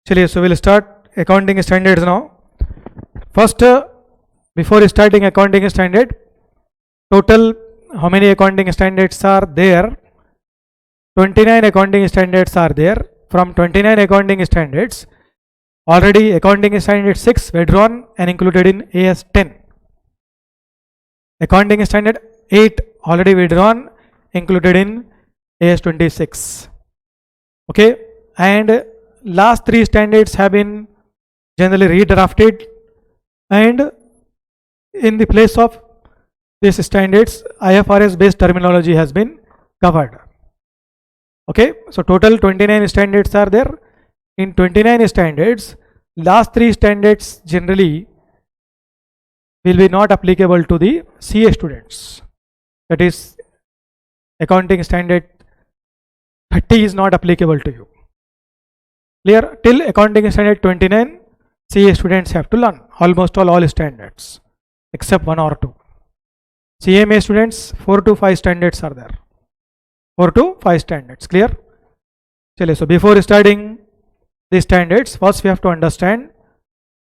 चलिए, so we'll start accounting standards now. First, before starting accounting standard, total how many accounting standards are there? 29 accounting standards are there. From 29 accounting standards, already accounting standard 6 withdrawn and included in AS 10. Accounting standard 8 already withdrawn, included in AS 26. Okay, and last 3 standards have been generally redrafted, and in the place of these standards, IFRS based terminology has been covered. Okay, so total 29 standards are there. In 29 standards, last 3 standards generally will be not applicable to the CA students. That is, accounting standard 30 is not applicable to you. Clear? Till accounting standard 29, CA students have to learn almost all standards except 1 or 2. CMA students 4 to 5 standards are there. 4 to 5 standards. Clear? Chale, so before studying the standards, first we have to understand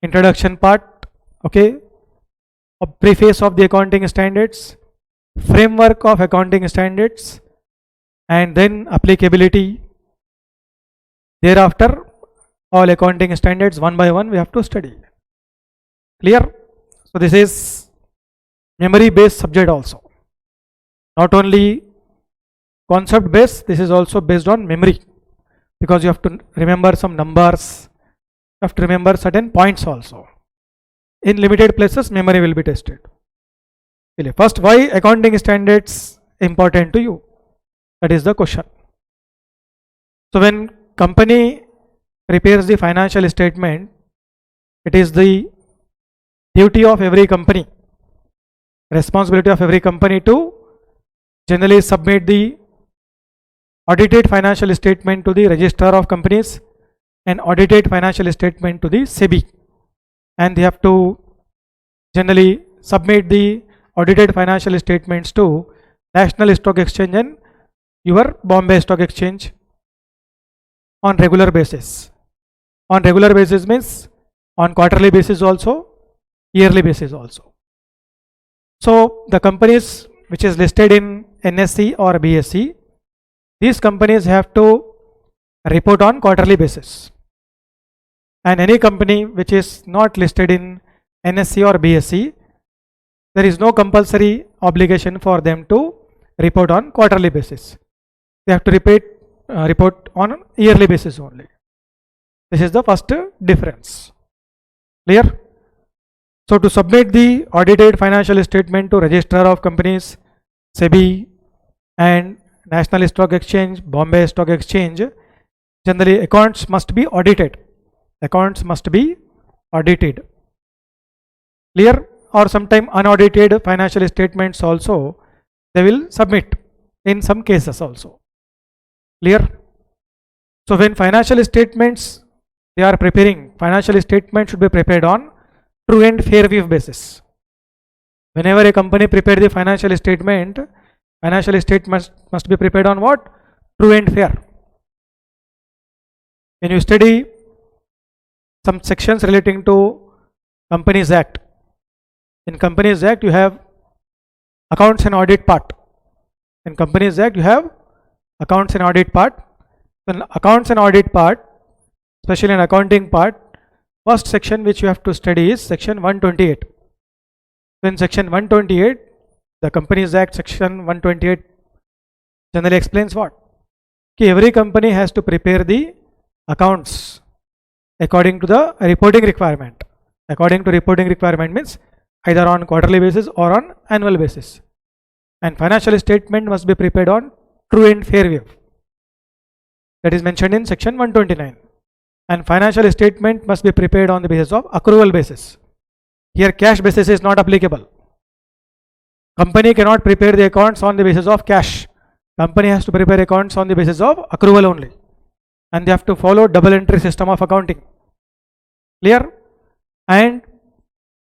introduction part, okay, a preface of the accounting standards, framework of accounting standards, and then applicability. Thereafter, all accounting standards one by one we have to study. Clear? So this is memory based subject also. Not only concept based, this is also based on memory, because you have to remember some numbers, you have to remember certain points also. In limited places, memory will be tested. First, why accounting standards important to you? That is the question. So when company prepares the financial statement, it is the duty of every company, responsibility of every company to generally submit the audited financial statement to the registrar of companies and audited financial statement to the SEBI, and they have to generally submit the audited financial statements to National Stock Exchange and your Bombay Stock Exchange on regular basis. On regular basis means on quarterly basis also, yearly basis also. So the companies which is listed in NSE or BSE, these companies have to report on quarterly basis, and any company which is not listed in NSE or BSE, there is no compulsory obligation for them to report on quarterly basis. They have to report on yearly basis only. This is the first difference. Clear? So to submit the audited financial statement to registrar of companies, SEBI and National Stock Exchange, Bombay Stock Exchange, generally accounts must be audited. Accounts must be audited. Clear? Or sometime unaudited financial statements also they will submit in some cases also. Clear? So when financial statements they are preparing, financial statement should be prepared on true and fair view basis. Whenever a company prepare the financial statement must be prepared on what? True and fair. When you study some sections relating to Companies Act, in Companies Act you have accounts and audit part. In Companies Act you have accounts and audit part. Then accounts and audit part, especially in accounting part, first section which you have to study is section 128. In section 128, the Companies Act section 128 generally explains what? Every company has to prepare the accounts according to the reporting requirement. According to reporting requirement means either on quarterly basis or on annual basis. And financial statement must be prepared on true and fair view. That is mentioned in section 129. And financial statement must be prepared on the basis of accrual basis. Here cash basis is not applicable. Company cannot prepare the accounts on the basis of cash. Company has to prepare accounts on the basis of accrual only. And they have to follow double entry system of accounting. Clear? And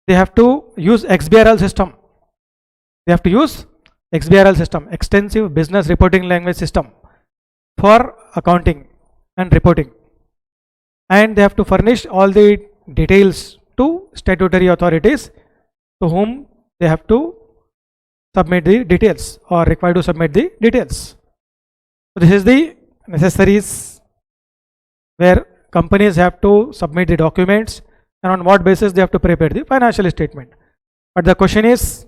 they have to use XBRL system. They have to use XBRL system, Extensive Business Reporting Language System, for accounting and reporting. and they have to furnish all the details to statutory authorities to whom they have to submit the details or required to submit the details. So this is the necessaries where companies have to submit the documents and on what basis they have to prepare the financial statement. But the question is,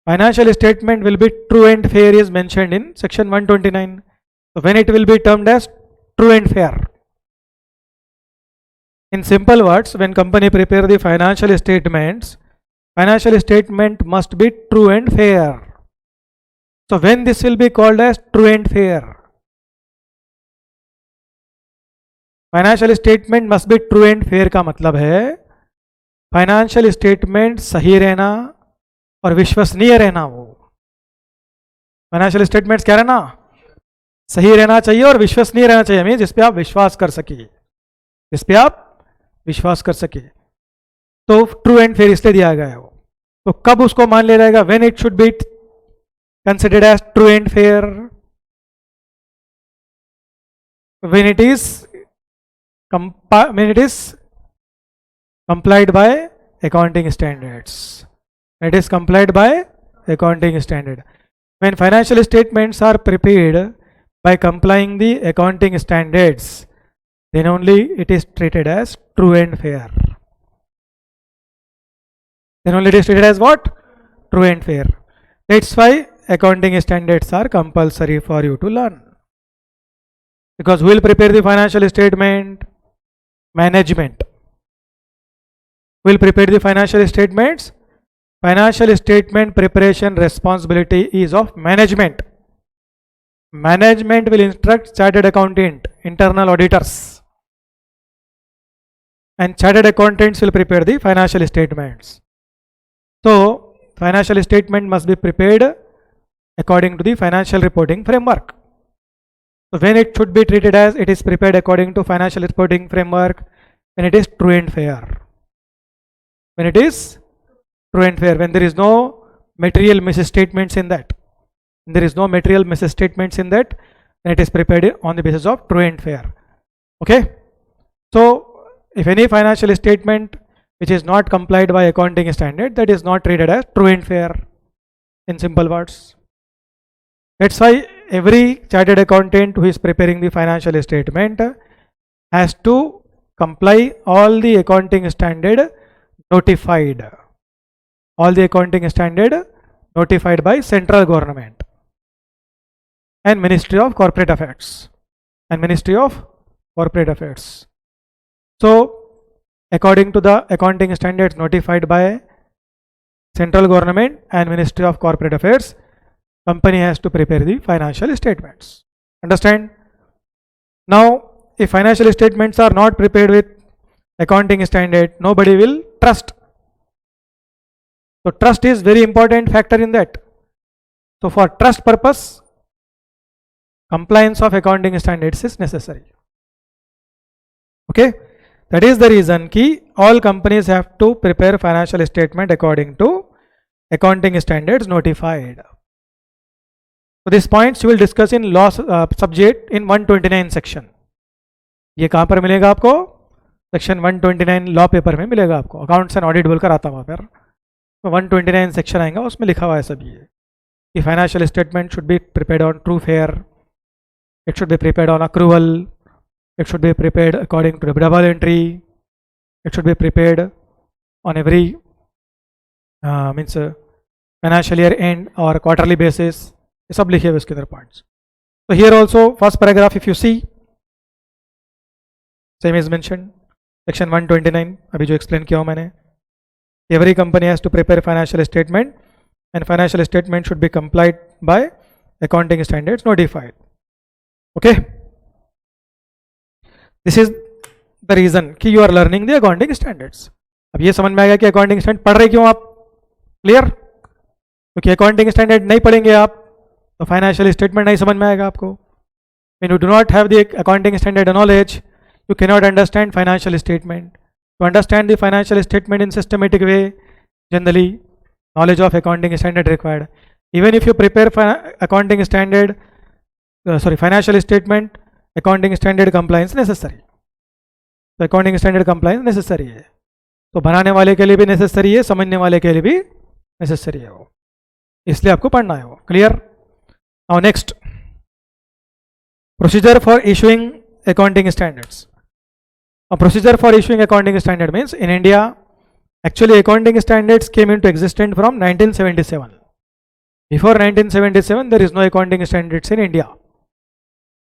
financial statement will be true and fair is mentioned in section 129. So when it will be termed as true and fair? In simple words, when company prepare the financial statements, financial statement must be true and fair. So when this will be called as true and fair? Financial statement must be true and fair का मतलब है financial statement सही रहना और विश्वसनीय रहना। वो financial statements क्या रहना, सही रहना चाहिए और विश्वसनीय रहना चाहिए, मीन जिस पे आप विश्वास कर सके, जिस पे आप विश्वास कर सके। तो ट्रू एंड फेयर इसलिए दिया गया है वो। तो कब उसको मान लिया जाएगा? When it should be considered as true and fair, when it is complied by accounting standards. It is complied by accounting standard. When financial statements are prepared by complying the accounting standards, then only it is treated as true and fair. Then only it is treated as what? True and fair. That's why accounting standards are compulsory for you to learn. Because who will prepare the financial statement? Management will prepare the financial statements. Financial statement preparation responsibility is of management. Management will instruct chartered accountant, internal auditors, and chartered accountants will prepare the financial statements. So financial statement must be prepared according to the financial reporting framework. So when it should be treated as it is prepared according to financial reporting framework, when it is true and fair. When it is true and fair, when there is no material misstatements in that. When there is no material misstatements in that, then it is prepared on the basis of true and fair. Okay? So if any financial statement which is not complied by accounting standard, that is not treated as true and fair, in simple words. That's why every chartered accountant who is preparing the financial statement has to comply all the accounting standard notified. All the accounting standard notified by central government and Ministry of Corporate Affairs. And Ministry of Corporate Affairs. So according to the accounting standards notified by central government and Ministry of Corporate Affairs, company has to prepare the financial statements. Understand? Now, if financial statements are not prepared with accounting standard, nobody will trust. So trust is very important factor in that. So for trust purpose, compliance of accounting standards is necessary. Okay? That is the reason ki all companies have to prepare financial statement according to accounting standards notified. So these points you will discuss in law subject in 129 section. ये कहाँ पर मिलेगा आपको? Section 129 law paper में मिलेगा आपको। Accounts and audit बोलकर आता वहाँ पर, तो 129 सेक्शन आएगा, उसमें लिखा हुआ है सब ये कि financial statement should be prepared on true fair, it should be prepared on accrual, it should be prepared according to double entry, it should be prepared on every means financial year end और quarterly basis, ये सब लिखे हुए उसके अंदर points. तो here also first paragraph if you see same is mentioned, section 129 अभी जो एक्सप्लेन किया हूँ मैंने, every company has to prepare financial statement and financial statement should be complied by accounting standards notified. Okay, this is the reason कि you are learning the accounting standards. अब ये समझ में आएगा कि accounting standard पढ़ रहे क्यों आप? क्लियर? क्योंकि accounting standard नहीं पढ़ेंगे आप तो financial statement नहीं समझ में आएगा आपको. When you do not have the accounting standard knowledge, you cannot understand financial statement. To understand the financial statement in systematic way, generally knowledge of accounting standard required. Even if you prepare accounting standard, financial statement, accounting standard compliance necessary. तो accounting standard compliance necessary है, तो बनाने वाले के लिए भी necessary है, समझने वाले के लिए भी नेसेसरी है वो, इसलिए आपको पढ़ना है वो। Clear? Now next, procedure for issuing accounting standards. A procedure for issuing accounting standard means in India, actually accounting standards came into existence from 1977. Before 1977 there is no accounting standards in India.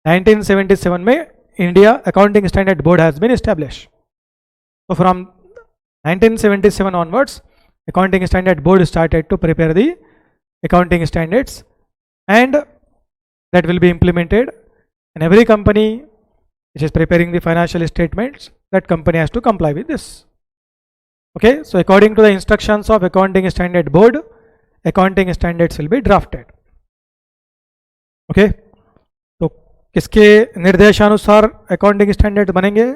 1977 में India accounting standard board has been established. So from 1977 onwards accounting standard board started to prepare the accounting standards, and that will be implemented in every company which is preparing the financial statements. That company has to comply with this. Okay, so according to the instructions of accounting standard board, accounting standards will be drafted. Okay, तो किसके निर्देशानुसार accounting standard बनेंगे?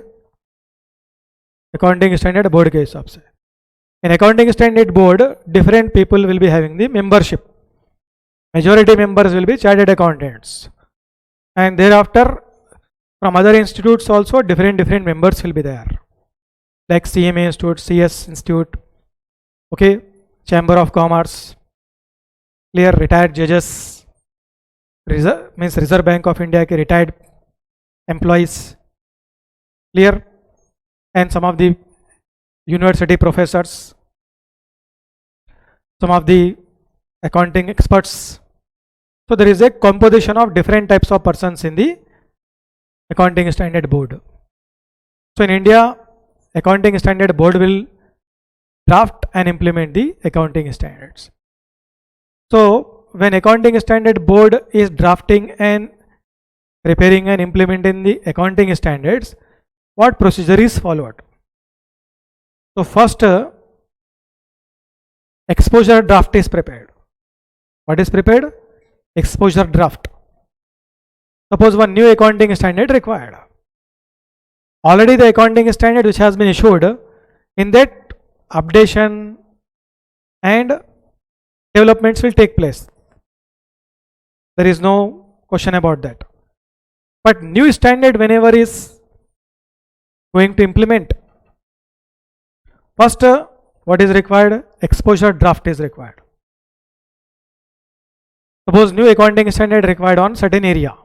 accounting standard board के हिसाब से. In accounting standard board, different people will be having the membership. Majority members will be chartered accountants, and thereafter from other institutes also different members will be there, like CMA Institute, CS Institute, okay, Chamber of Commerce, clear, retired judges, Reserve Bank of India के retired employees, clear, and some of the university professors, some of the accounting experts. So there is a composition of different types of persons in the accounting standard board. So in India, accounting standard board will draft and implement the accounting standards. So when accounting standard board is drafting and preparing and implementing the accounting standards, what procedure is followed? So first, exposure draft is prepared. What is prepared? Exposure draft. Suppose one new accounting standard required. Already the accounting standard which has been issued, in that updation and developments will take place. There is no question about that. But new standard whenever is going to implement, first what is required? Exposure draft is required. Suppose new accounting standard required on certain area.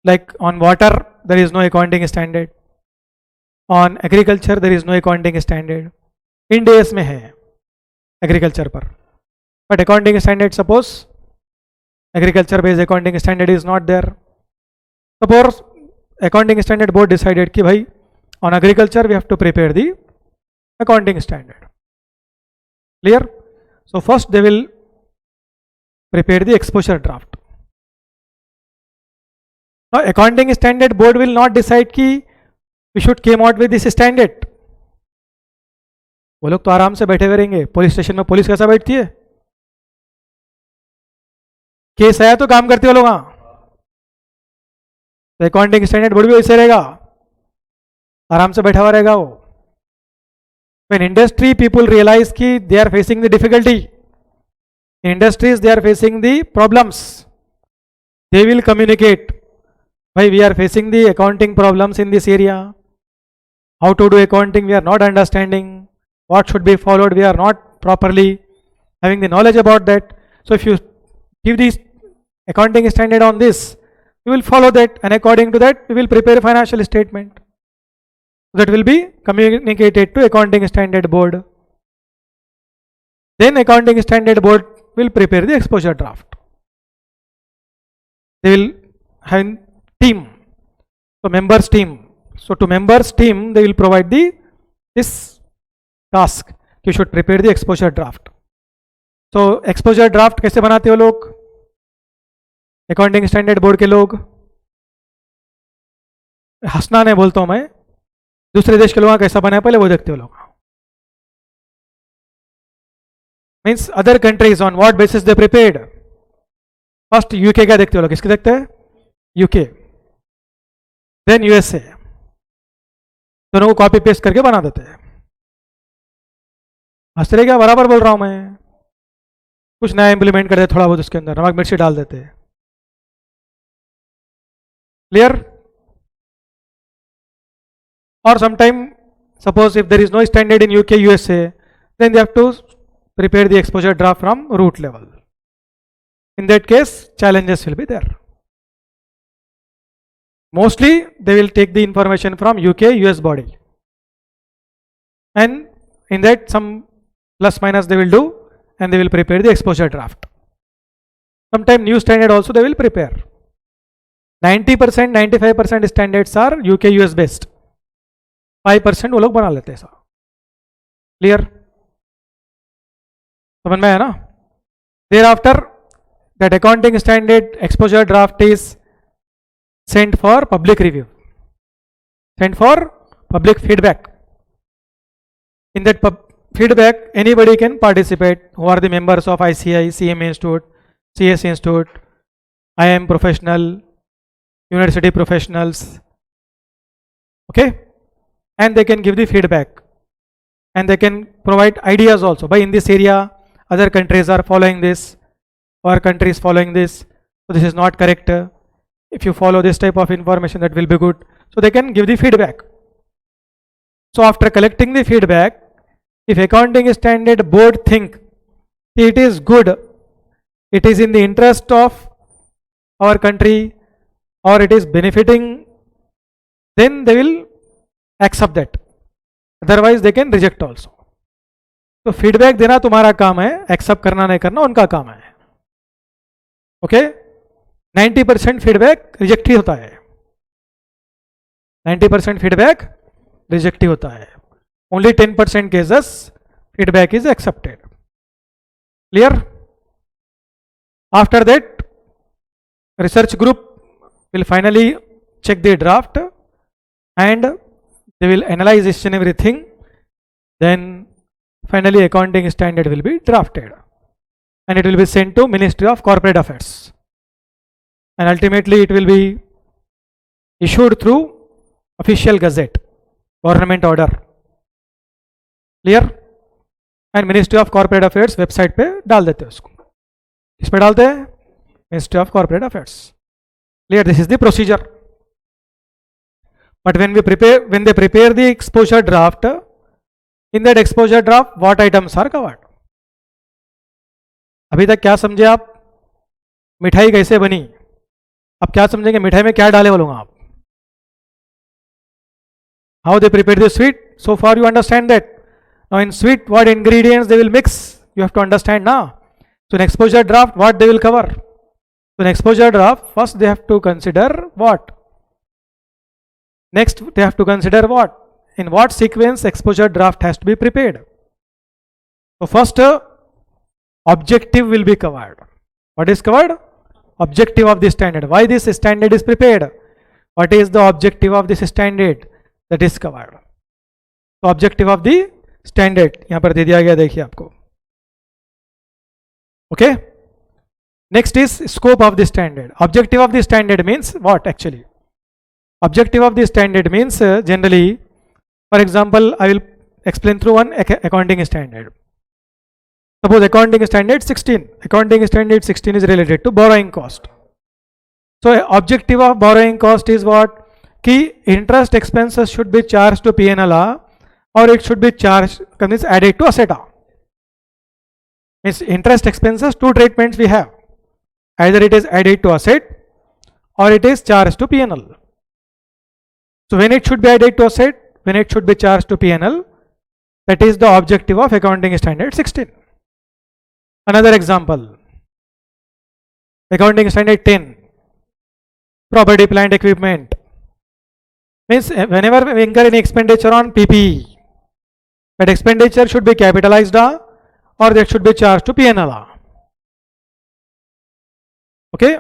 Like on water, there is no accounting standard. On agriculture, there is no accounting standard. Ind AS में है agriculture पर. But accounting standard, suppose agriculture based accounting standard is not there. Suppose accounting standard board decided कि भाई on agriculture we have to prepare the accounting standard. Clear? So first they will prepare the exposure draft. Now accounting standard board will not decide कि we should came out with this standard. वो लोग तो आराम से बैठे हुए रहेंगे. Police station में पुलिस कैसा बैठती है? केस आया तो काम करते हो लोग. तो अकाउंटिंग स्टैंडर्ड बोर्ड भी वैसे रहेगा, आराम से बैठा हुआ रहेगा वो. When industry people realize कि they are facing the difficulty, industries they are facing the problems, they will communicate. Why we are facing the accounting problems in this area, how to do accounting we are not understanding, what should be followed we are not properly having the knowledge about that. So if you give this accounting standard on this, we will follow that, and according to that we will prepare a financial statement that will be communicated to accounting standard board. Then accounting standard board will prepare the exposure draft. They will have team, so members team. So to members team they will provide this task, you should prepare the exposure draft. So exposure draft कैसे बनाते हो लोग? Accounting standard board के लोग. हंसना नहीं बोलता हूं मैं, दूसरे देश के लोग कैसा बना है पहले वो देखते हो लोग. Means other countries on what basis they prepared. First UK का देखते हो लोग, किसके देखते हैं? UK, then USA. दोनों को कॉपी पेस्ट करके बना देते हैं. हंस रहे क्या? बराबर बोल रहा हूं मैं. कुछ नया इंप्लीमेंट कर देते, थोड़ा बहुत उसके अंदर नमक मिर्ची डाल देते हैं. Clear? or sometime suppose if there is no standard in UK, USA, then they have to prepare the exposure draft from root level. In that case, challenges will be there. Mostly they will take the information from UK, US body, and in that some plus minus they will do, and they will prepare the exposure draft. Sometime new standard also they will prepare. 90%, 95% standards are UK, US based. 5% वो लोग बना लेते हैं ऐसा. Clear? समझ में आया ना? Thereafter, that accounting standard exposure draft is sent for public review, sent for public feedback. In that feedback, anybody can participate who are the members of ICI, CM Institute, CS Institute, IM professional, university professionals. Okay? And they can give the feedback. And they can provide ideas also. By in this area, other countries are following this, our country is following this, so this is not correct. If you follow this type of information, that will be good. So they can give the feedback. So after collecting the feedback, if accounting standard board think it is good, it is in the interest of our country, or it is benefiting, then they will accept that. Otherwise they can reject also. तो feedback देना तुम्हारा काम है, accept करना नहीं करना उनका काम है. ओके? 90% फीडबैक रिजेक्ट ही होता है. 90% फीडबैक रिजेक्ट ही होता है. Only 10% cases feedback is accepted. Clear? After that, research group will finally check the draft and they will analyze each and everything. Then finally accounting standard will be drafted and it will be sent to Ministry of Corporate Affairs, and ultimately it will be issued through official gazette, government order. Clear? And ministry of corporate affairs website पे डाल देते हैं उसको. किस पे डालते हैं? Ministry of corporate affairs. Clear? This is the procedure. But when they prepare the exposure draft, in that exposure draft what items are covered? अभी तक क्या समझे आप? मिठाई कैसे बनी? अब क्या समझेंगे मिठाई में क्या डाले बोलूंगा आप? How they prepare the sweet, so for you understand that. Now in sweet, what ingredients they will mix, you have to understand now. So in exposure draft, what they will cover? So in exposure draft, first they have to consider what? Next they have to consider what? In what sequence exposure draft has to be prepared? So first objective will be covered. What is covered? Objective of the standard. Why this standard is prepared? What is the objective of this standard? That is covered. So objective of the standard यहां पर दे दिया गया, देखिए आपको. Okay? Next is scope of the standard. Objective of the standard means what actually? Objective of the standard means generally, for example I will explain through one accounting standard. Suppose accounting standard 16. Accounting standard 16 is related to borrowing cost. So objective of borrowing cost is what? कि interest expenses should be charge to P&L or it should be charged, means added to asset. Means interest expenses, two treatments we have. Either it is added to asset or it is charged to P&L. So when it should be added to asset, when it should be charged to P&L, that is the objective of accounting standard 16. Another example, accounting standard 10, property plant equipment. Means whenever we incur any expenditure on PPE, that expenditure should be capitalized or that should be charged to P&L. Okay?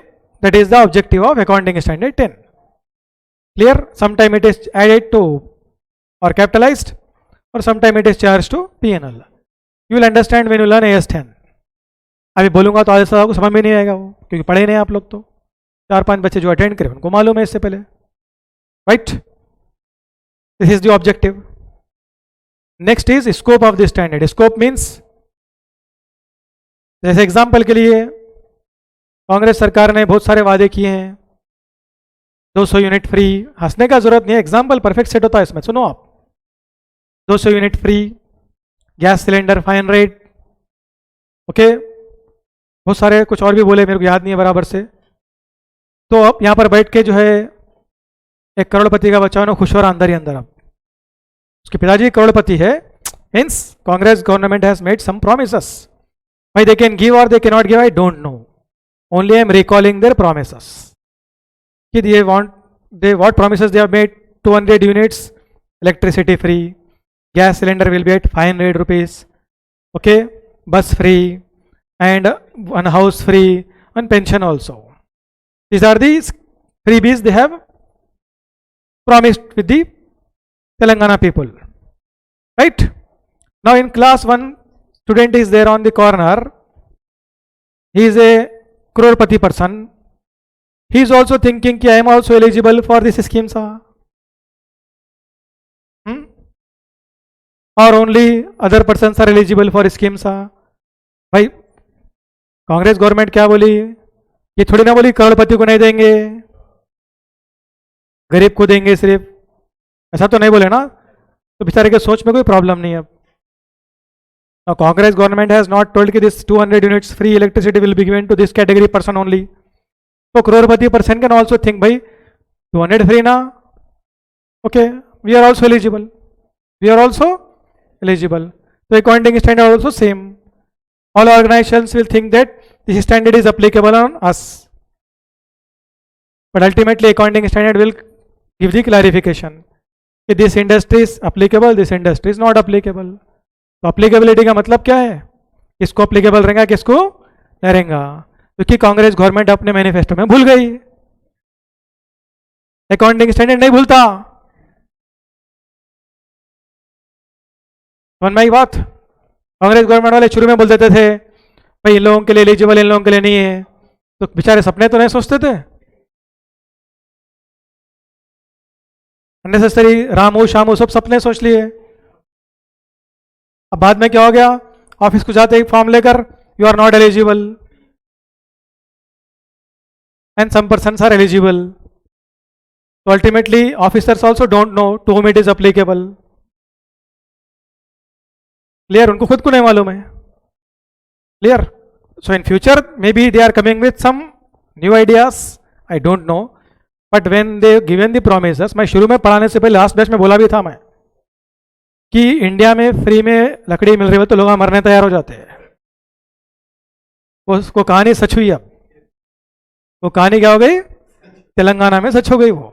That is the objective of accounting standard 10. Clear? Sometime it is added to or capitalized, or sometime it is charged to P&L. You will understand when you learn AS10. अभी बोलूँगा तो आधे से आपको समझ में नहीं आएगा वो, क्योंकि पढ़े नहीं आप लोग. तो 4-5 बच्चे जो अटेंड करें उनको मालूम है इससे पहले. Right? This is the objective. Next is scope of the standard. Scope means, जैसे एग्जाम्पल के लिए कांग्रेस सरकार ने बहुत सारे वादे किए हैं. 200 यूनिट फ्री, हंसने का जरूरत नहीं है, एग्जाम्पल परफेक्ट सेट होता है इसमें, सुनो आप। 200 unit free, gas cylinder fine rate, okay, बहुत सारे कुछ और भी बोले, मेरे को याद नहीं है बराबर से। तो अब यहाँ पर बैठ के जो है एक करोड़पति का बच्चा ना खुश हो रहा अंदर ही अंदर। अब उसके पिताजी करोड़पति है, means Congress government has made some promises. Why they can give or they cannot give, I don't know. Only I am recalling their promises. What promises they have made? 200 units, electricity free, gas cylinder will be at 500 rupees, okay, bus free, and one house free, and pension also. These are the freebies they have promised with the Telangana people, right? Now in class 1, student is there on the corner. He is a crorepati person. He is also thinking कि I am also eligible for this scheme, sir. Or only other persons are eligible for scheme, sir. भाई Congress government क्या बोली? ये थोड़ी ना बोली करोड़पति को नहीं देंगे, गरीब को देंगे सिर्फ, ऐसा तो नहीं बोले ना। तो बेचारे के सोच में कोई प्रॉब्लम नहीं है। Now Congress government has not told कि this 200 units free electricity will be given to this category person only. So crorepati person can also think भाई 200 free ना, okay, we are also eligible. We are also eligible. So accounting standard also same. All organizations will think that this standard is applicable on us. But ultimately accounting standard will give the clarification. कि this industry is applicable, this industry is not applicable. तो applicability का मतलब क्या है? किसको applicable रहेगा, किसको नहीं रहेगा? क्योंकि कांग्रेस गवर्नमेंट अपने मैनिफेस्टो में भूल गई, अकाउंटिंग स्टैंडर्ड नहीं भूलता। समझ में आई बात? कांग्रेस गवर्नमेंट वाले शुरू में बोल देते थे भाई इन लोगों के लिए एलिजिबल, इन लोगों के लिए नहीं है, तो बेचारे सपने तो नहीं सोचते थे। अननेसेसरी रामू शामू सब सपने सोच लिए। अब बाद में क्या हो गया? ऑफिस को जाते ही फॉर्म लेकर you are not eligible and some persons are eligible. तो ultimately officers also don't know to whom it is applicable. Clear? उनको खुद को नहीं मालूम है। Clear? So in future may be they are coming with some new ideas, I don't know, but when they given the promises, मैं शुरू में पढ़ाने से पहले लास्ट बैच में बोला भी था मैं कि इंडिया में फ्री में लकड़ी मिल रही है तो लोग मरने तैयार हो जाते हैं। उसको कहानी सच हुई। अब वो कहानी क्या हो गई? तेलंगाना में सच हो गई वो,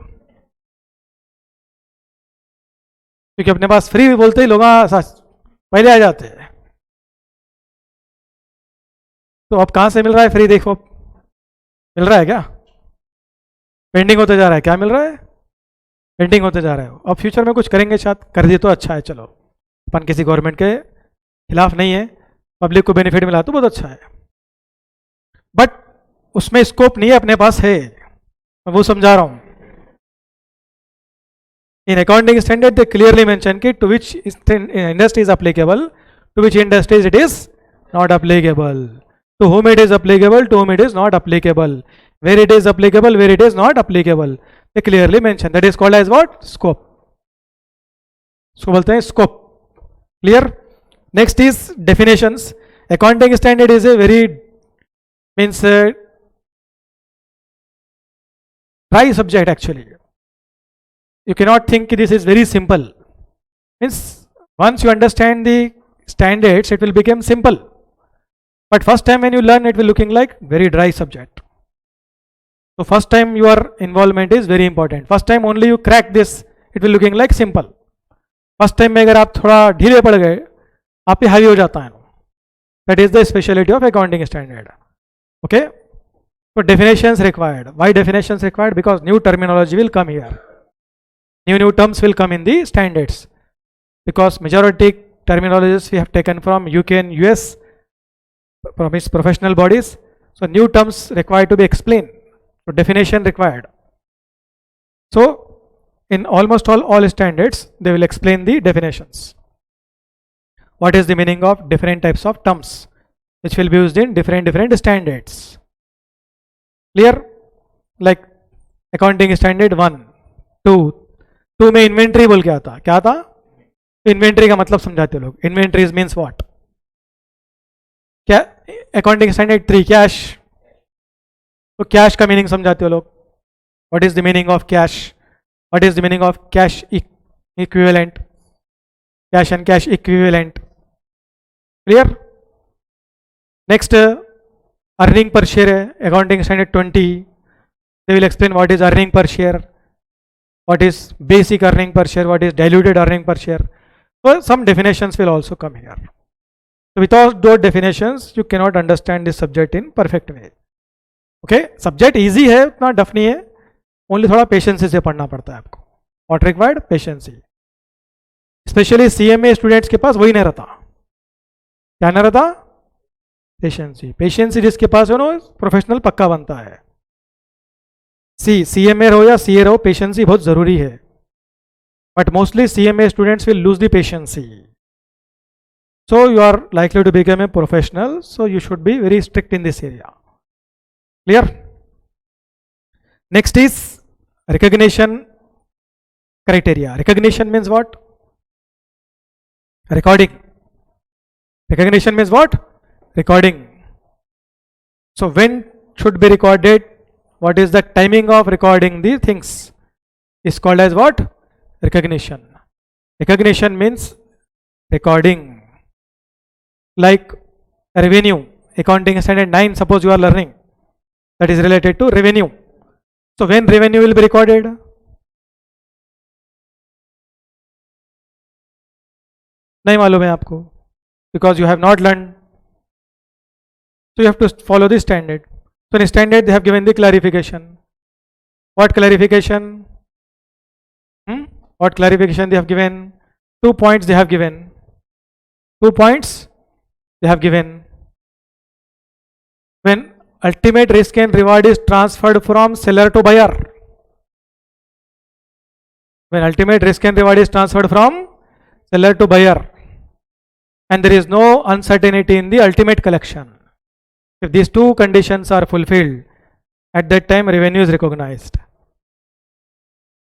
क्योंकि अपने पास फ्री बोलते ही लोग पहले आ जाते हैं। तो अब कहां से मिल रहा है फ्री? देखो मिल रहा है क्या? पेंडिंग होते जा रहा है। क्या मिल रहा है? पेंडिंग होते जा रहा है। अब फ्यूचर में कुछ करेंगे, शायद कर दिए तो अच्छा है। चलो, अपन किसी गवर्नमेंट के खिलाफ नहीं है, पब्लिक को बेनिफिट मिला तो बहुत अच्छा है, बट उसमें स्कोप नहीं है, अपने पास है, मैं वो समझा रहा हूं। In accounting standard they clearly mention कि to which industry is applicable, to which industries it is not applicable, to whom it is applicable, to whom it is not applicable, where it is applicable, where it is not applicable. They clearly mention. That is called as what? Scope. इसको बोलते हैं scope. Clear? Next is definitions. Accounting standard is a very dry subject actually. You cannot think this is very simple. Means once you understand the standards, it will become simple. But first time when you learn, it will looking like very dry subject. So first time your involvement is very important. First time only you crack this, it will looking like simple. First time में अगर आप थोड़ा ढीले पड़ गए, आप पे heavy हो जाता है। That is the speciality of accounting standard. Okay? So definitions required. Why definitions required? Because new terminology will come here. New terms will come in the standards. Because majority terminologies we have taken from UK and US, from its professional bodies. So new terms required to be explained. So definition required. So in almost all standards, they will explain the definitions. What is the meaning of different types of terms which will be used in different standards? Clear? Like accounting standard 1, 2, 2 में inventory बोल के आता, क्या था? Inventory का मतलब समझाते लोग, इन्वेंट्रीज मीन्स व्हाट? क्या? अकाउंटिंग स्टैंडर्ड 3 कैश, तो कैश का मीनिंग समझाते हो लोग, what is the meaning of cash, what is the meaning of cash equivalent, cash and cash equivalent, clear? Next earning per share है, accounting standard 20, they will explain what is earning per share, what is basic earning per share, what is diluted earning per share. So some definitions will also come here. So without those definitions you cannot understand this subject in perfect way. Okay, subject easy है, उतना tough नहीं है, only थोड़ा patience से पढ़ना पड़ता है आपको. What required? Patience. Specially CMA students के पास वही नहीं रहता. क्या नहीं रहता? पेशेंसी. पेशेंसी जिसके पास है ना, प्रोफेशनल पक्का बनता है. CMA रहो या CA रहो, पेशेंसी बहुत जरूरी है. But mostly CMA students will lose the patience. So you are likely to become a professional, so you should be very strict in this area. Clear? Next is recognition criteria. Recognition means what? Recording. Recognition means what? Recording. So when should be recorded? What is the timing of recording the things? Is called as what? Recognition. Recognition means recording. Like revenue, accounting standard 9, suppose you are learning, that is related to revenue. So when revenue will be recorded? नहीं मालूम है आपको, because you have not learned. So you have to follow the standard. So in standard they have given the clarification. What clarification? What clarification they have given? 2 points they have given. 2 points they have given. When ultimate risk and reward is transferred from seller to buyer. When ultimate risk and reward is transferred from seller to buyer, and there is no uncertainty in the ultimate collection. If these two conditions are fulfilled, at that time revenue is recognized.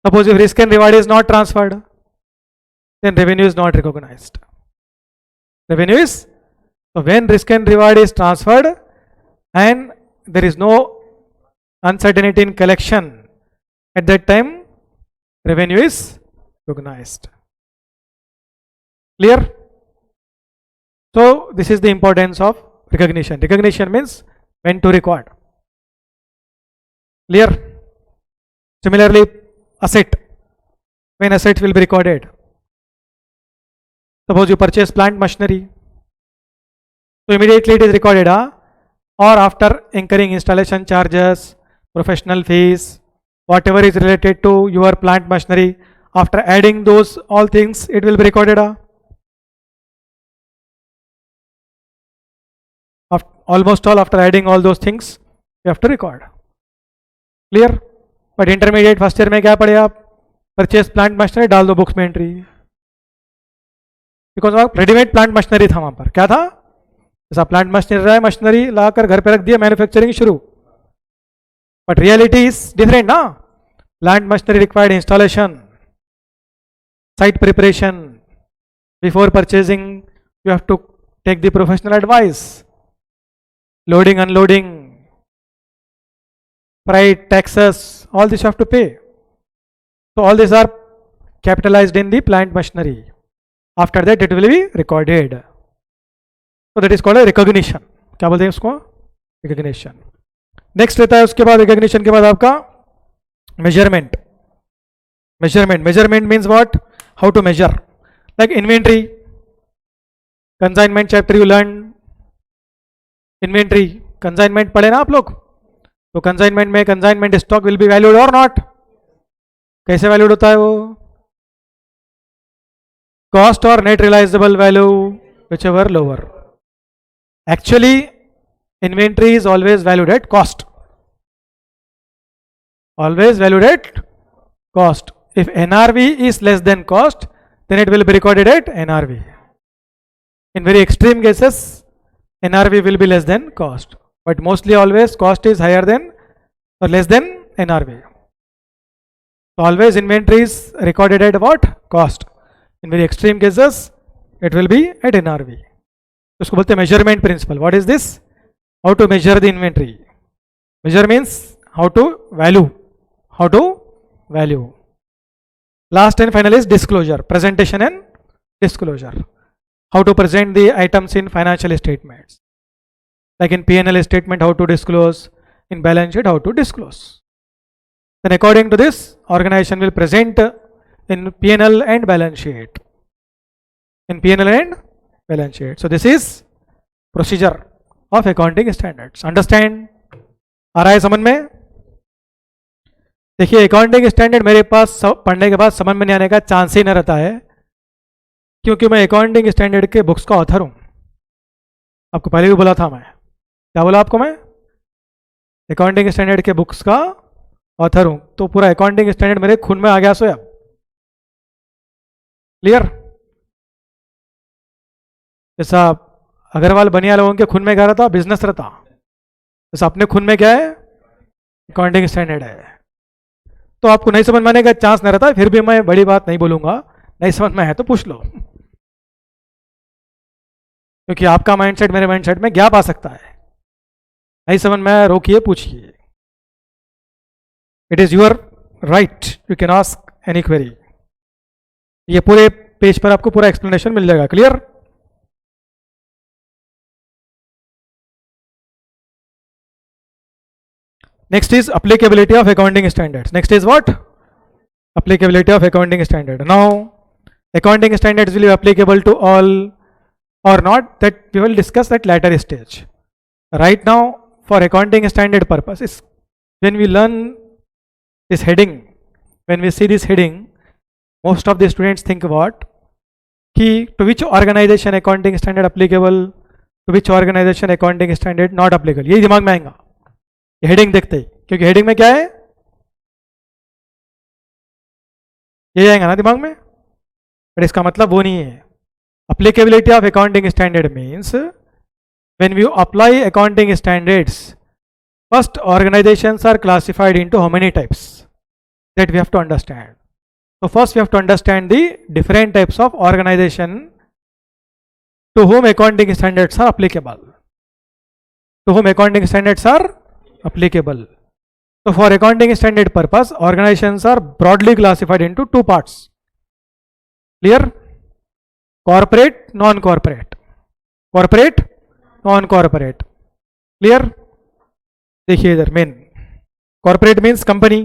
Suppose if risk and reward is not transferred, then revenue is not recognized. Revenue is, so when risk and reward is transferred and there is no uncertainty in collection, at that time revenue is recognized. Clear? So this is the importance of recognition. Recognition means when to record. Clear? Similarly, asset. When assets will be recorded. Suppose you purchase plant machinery, so immediately it is recorded, or after incurring installation charges, professional fees, whatever is related to your plant machinery, after adding those all things, it will be recorded. Almost all, after adding all those things, you have to record. Clear? But intermediate first year में क्या पढ़े आप? Purchase plant machinery, डाल दो books में entry. Because readymade plant machinery था वहां पर, क्या था? जैसा प्लांट मशीनरी रहा है, मशीनरी लाकर घर पे रख दिया, मैन्युफैक्चरिंग शुरू. बट रियलिटी इज डिफरेंट ना. Plant machinery required installation, site preparation, before purchasing you have to take the professional advice, loading, unloading, freight, taxes, all this you have to pay. So all these are capitalized in the plant machinery. After that it will be recorded. So that is called a recognition. क्या बोलते हैं उसको? Recognition. Next रहता है उसके बाद recognition के बाद आपका measurement. Measurement means what? How to measure. Like inventory, consignment chapter you learn. Inventory, consignment पढ़े ना आप लोग? तो कंसाइनमेंट में consignment stock will be valued और नॉट? कैसे वैल्यूड होता है वो? कॉस्ट और net realisable value, whichever lower. Actually inventory is always valued at cost. Always valued at cost. If NRV is less than cost, then it will be recorded at NRV. In very extreme cases, NRV will be less than cost, but mostly always cost is higher than or less than NRV. So always inventory is recorded at what? Cost. In very extreme cases, it will be at NRV. उसको बोलते हैं measurement principle. What is this? How to measure the inventory. Measure means how to value. How to value. Last and final is disclosure. Presentation and disclosure. How to present the items in financial statements. Like in P&L statement, how to disclose. In balance sheet, how to disclose. Then according to this, organization will present in P&L and balance sheet. In P&L and balance sheet. So this is procedure of accounting standards. Understand? आ रहा है समझ में? देखिए accounting standard मेरे पास पढ़ने के बाद समझ में नहीं आने का चांस ही न रहता है, क्योंकि मैं अकाउंटिंग स्टैंडर्ड के बुक्स का ऑथर हूं. आपको पहले भी बोला था मैं. क्या बोला आपको मैं? अकाउंटिंग स्टैंडर्ड के बुक्स का ऑथर हूं. तो पूरा अकाउंटिंग स्टैंडर्ड मेरे खून में आ गया. सो अब क्लियर? जैसा अग्रवाल बनिया लोगों के खून में क्या रहता? बिजनेस रहता. जैसा अपने खून में क्या है? अकाउंटिंग स्टैंडर्ड है. तो आपको नहीं समझ में आने का चांस नहीं रहता. फिर भी मैं बड़ी बात नहीं बोलूंगा. नहीं समझ में है तो पूछ लो, क्योंकि आपका माइंडसेट मेरे माइंडसेट में गैप आ सकता है. नहीं समझ में आया, रोकिए, पूछिए. It is your right, you can ask any query. ये पूरे पेज पर आपको पूरा एक्सप्लेनेशन मिल जाएगा. Clear? Next is applicability of accounting standards. Next is what? Applicability of accounting standard. Now, accounting standards will be applicable to all or not, that we will discuss at later stage. Right now, for accounting standard purposes, when we learn this heading, when we see this heading, most of the students think what? Ki to which organization accounting standard applicable, to which organization accounting standard not applicable. ये दिमाग में आएगा heading देखते ही, क्योंकि heading में क्या है? ये आएगा ना दिमाग में. बट इसका मतलब वो नहीं है. Applicability of accounting standard means when we apply accounting standards, first organisations are classified into how many types, that we have to understand. So first we have to understand the different types of organization to whom accounting standards are applicable. To whom accounting standards are applicable. So for accounting standard purpose, organizations are broadly classified into two parts. Clear? Corporate, non-corporate. Corporate, non-corporate. Clear? देखिए इधर main. Corporate means company.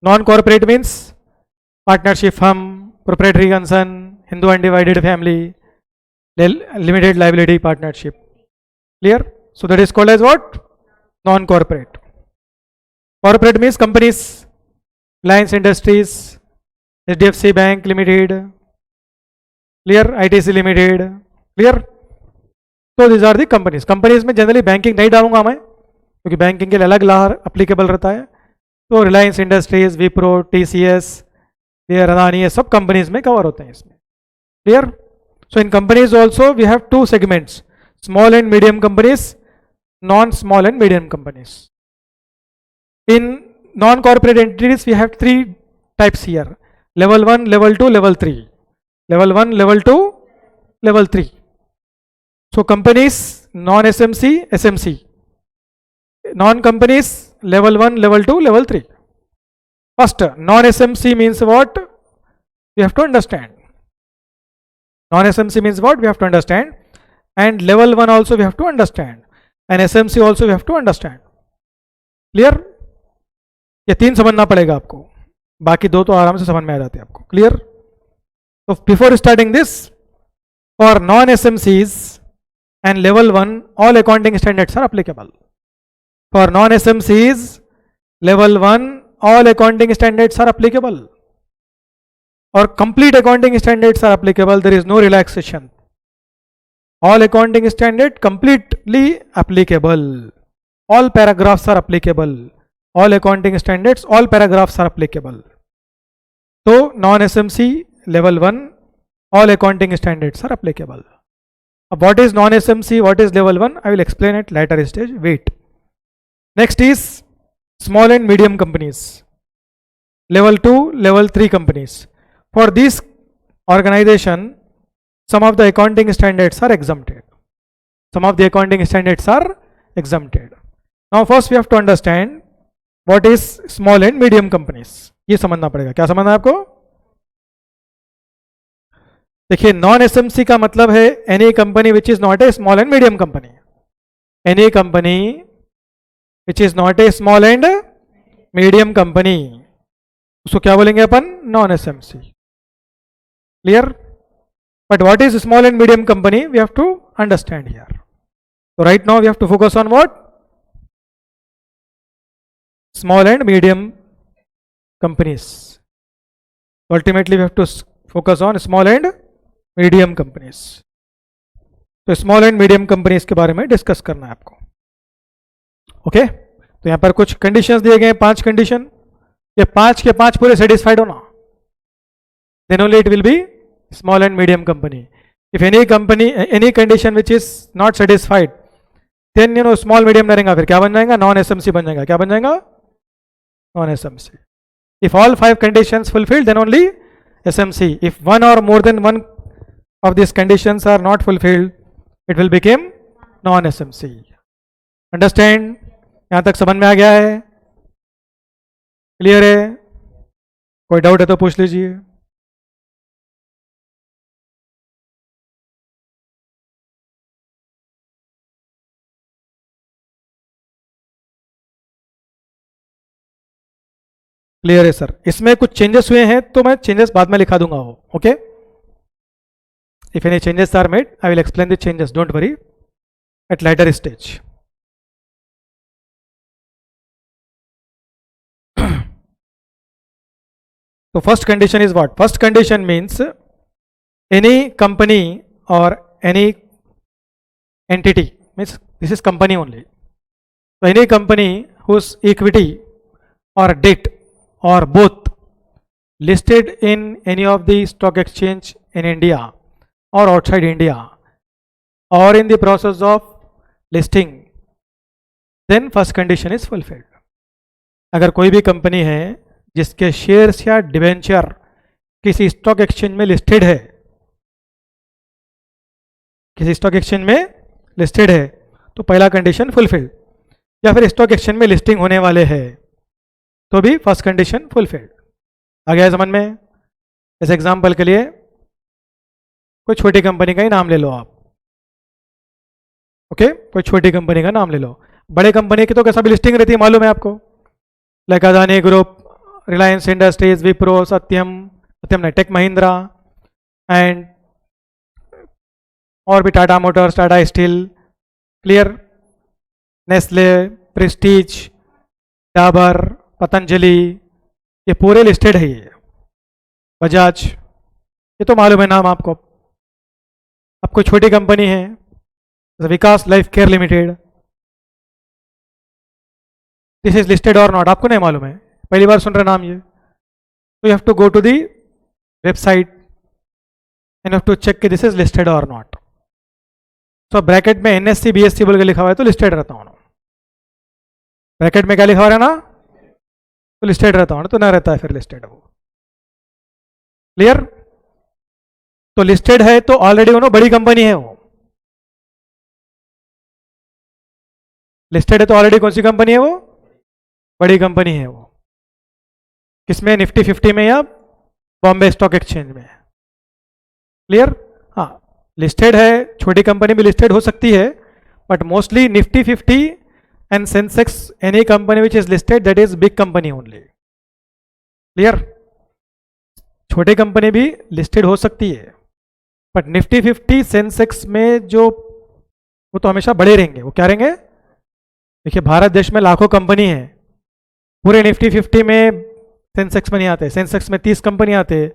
Non-corporate means partnership firm, proprietary concern, Hindu undivided family, limited liability partnership. Clear? So that is called as what? Non-corporate. Corporate means companies, Reliance Industries, HDFC Bank Limited, clear? ITC Limited, clear? So these are the companies. Companies में generally banking नहीं डालूंगा मैं, क्योंकि banking के लिए अलग law applicable रहता है. तो रिलायंस इंडस्ट्रीज, विप्रो, टीसीएस, ये अदानी, ये सब कंपनीज में कवर होते हैं इसमें. Clear? So in companies also we have two segments, small and medium companies, non small and medium companies. In non corporate entities we have three types here: level 1, level 2, level 3. Level 1, level 2, level 3. So companies non SMC, SMC, non companies level 1, level 2, level 3. First, non-SMC means what? We have to understand. Non-SMC means what? We have to understand. And level 1 also we have to understand. And SMC also we have to understand. Clear? ये तीन समझना पड़ेगा आपको, बाकी दो तो आराम से समझ में आ जाते हैं आपको. Clear? So before starting this, for non-SMCs and level 1, all accounting standards are applicable. For non-SMCs, level 1, all accounting standards are applicable. Or complete accounting standards are applicable. There is no relaxation. All accounting standard completely applicable. All paragraphs are applicable. All accounting standards, all paragraphs are applicable. So non-SMC, level 1, all accounting standards are applicable. What is non-SMC? What is level 1? I will explain at later stage. Wait. Next is small and medium companies. level 2, level 3 companies. For this organization, some of the accounting standards are exempted. Some of the accounting standards are exempted. Now first we have to understand what is small and medium companies. ये समझना पड़ेगा. क्या समझना है आपको? देखिए, non SMC का मतलब है any company which is not a small and medium company. Any company which is not a small and medium company, उसको क्या बोलेंगे अपन? Non SMC. Clear? But what is small and medium company we have to understand here. So right now we have to focus on what? Small and medium companies. Ultimately we have to focus on small and medium companies. तो small and medium companies के बारे में discuss करना है आपको. Okay, तो यहाँ पर कुछ कंडीशंस दिए गए हैं, 5 कंडीशन. ये 5 के 5 पूरे सेटिस्फाइड होना, then only it will be small and medium company. If any company any condition which is not satisfied, then you no small medium रहेगा, फिर क्या बन जाएगा? नॉन एसएमसी बन जाएगा. क्या बन जाएगा? Non SMC. If all 5 conditions fulfilled, then only SMC. If one और more than one of this conditions are not fulfilled, it will become non SMC. Understand? यहां तक समझ में आ गया है? क्लियर है? कोई डाउट है तो पूछ लीजिए. क्लियर है सर? इसमें कुछ चेंजेस हुए हैं तो मैं चेंजेस बाद में लिखा दूंगा वो. Okay, if any changes are made I will explain the changes, don't worry, at later stage. तो first condition is what? First condition means any company और any entity, means this is company only. तो any company whose equity or debt or both listed in any of the stock exchange in India or outside India or in the process of listing, then first condition is fulfilled. अगर कोई भी company है जिसके shares या debenture किसी stock exchange में listed है, किसी स्टॉक एक्सचेंज में लिस्टेड है, तो पहला कंडीशन फुलफिल्ड. या फिर स्टॉक एक्सचेंज में लिस्टिंग होने वाले हैं तो भी फर्स्ट कंडीशन फुलफिल्ड. आ गया समझ में? इस एग्जांपल के लिए कोई छोटी कंपनी का ही नाम ले लो आप. ओके, कोई छोटी कंपनी का नाम ले लो. बड़े कंपनी की तो कैसा भी लिस्टिंग रहती है मालूम है आपको, like Adani group, Reliance industries, Wipro, Satyam नहीं, टेक महिंद्रा, एंड और भी Tata motors, Tata steel, clear, Nestle, Prestige, Dabur, Patanjali, ये पूरे लिस्टेड है. ये बजाज, ये तो मालूम है नाम आपको. अब कोई छोटी कंपनी है, Vikas life care limited, this is listed और नॉट, आपको नहीं मालूम है, पहली बार सुन रहे नाम ये. तो you have to go to the website and have to check कि दिस इज लिस्टेड और नॉट. तो ब्रैकेट में एनएससी बीएससी बोल के लिखा हुआ है तो लिस्टेड रहता हूँ. ब्रैकेट में क्या लिखा हुआ है ना, तो लिस्टेड रहता हूँ, तो ना रहता है फिर लिस्टेड वो. क्लियर? तो लिस्टेड है तो ऑलरेडी वो बड़ी कंपनी है. वो लिस्टेड है तो ऑलरेडी कौन सी कंपनी है? वो बड़ी कंपनी है. वो किसमें? निफ्टी 50 में या बॉम्बे स्टॉक एक्सचेंज में. क्लियर? हाँ, लिस्टेड है, छोटी कंपनी भी लिस्टेड हो सकती है, but mostly Nifty 50 and Sensex, any company which is listed, that is big company only. Clear? छोटी कंपनी भी लिस्टेड हो सकती है, बट निफ्टी 50 सेंसेक्स में जो वो तो हमेशा बड़े रहेंगे. वो क्या रहेंगे? देखिए, भारत देश में लाखों कंपनी है, पूरे निफ्टी 50 में सेंसेक्स में नहीं आते. सेंसेक्स में 30 कंपनी आते,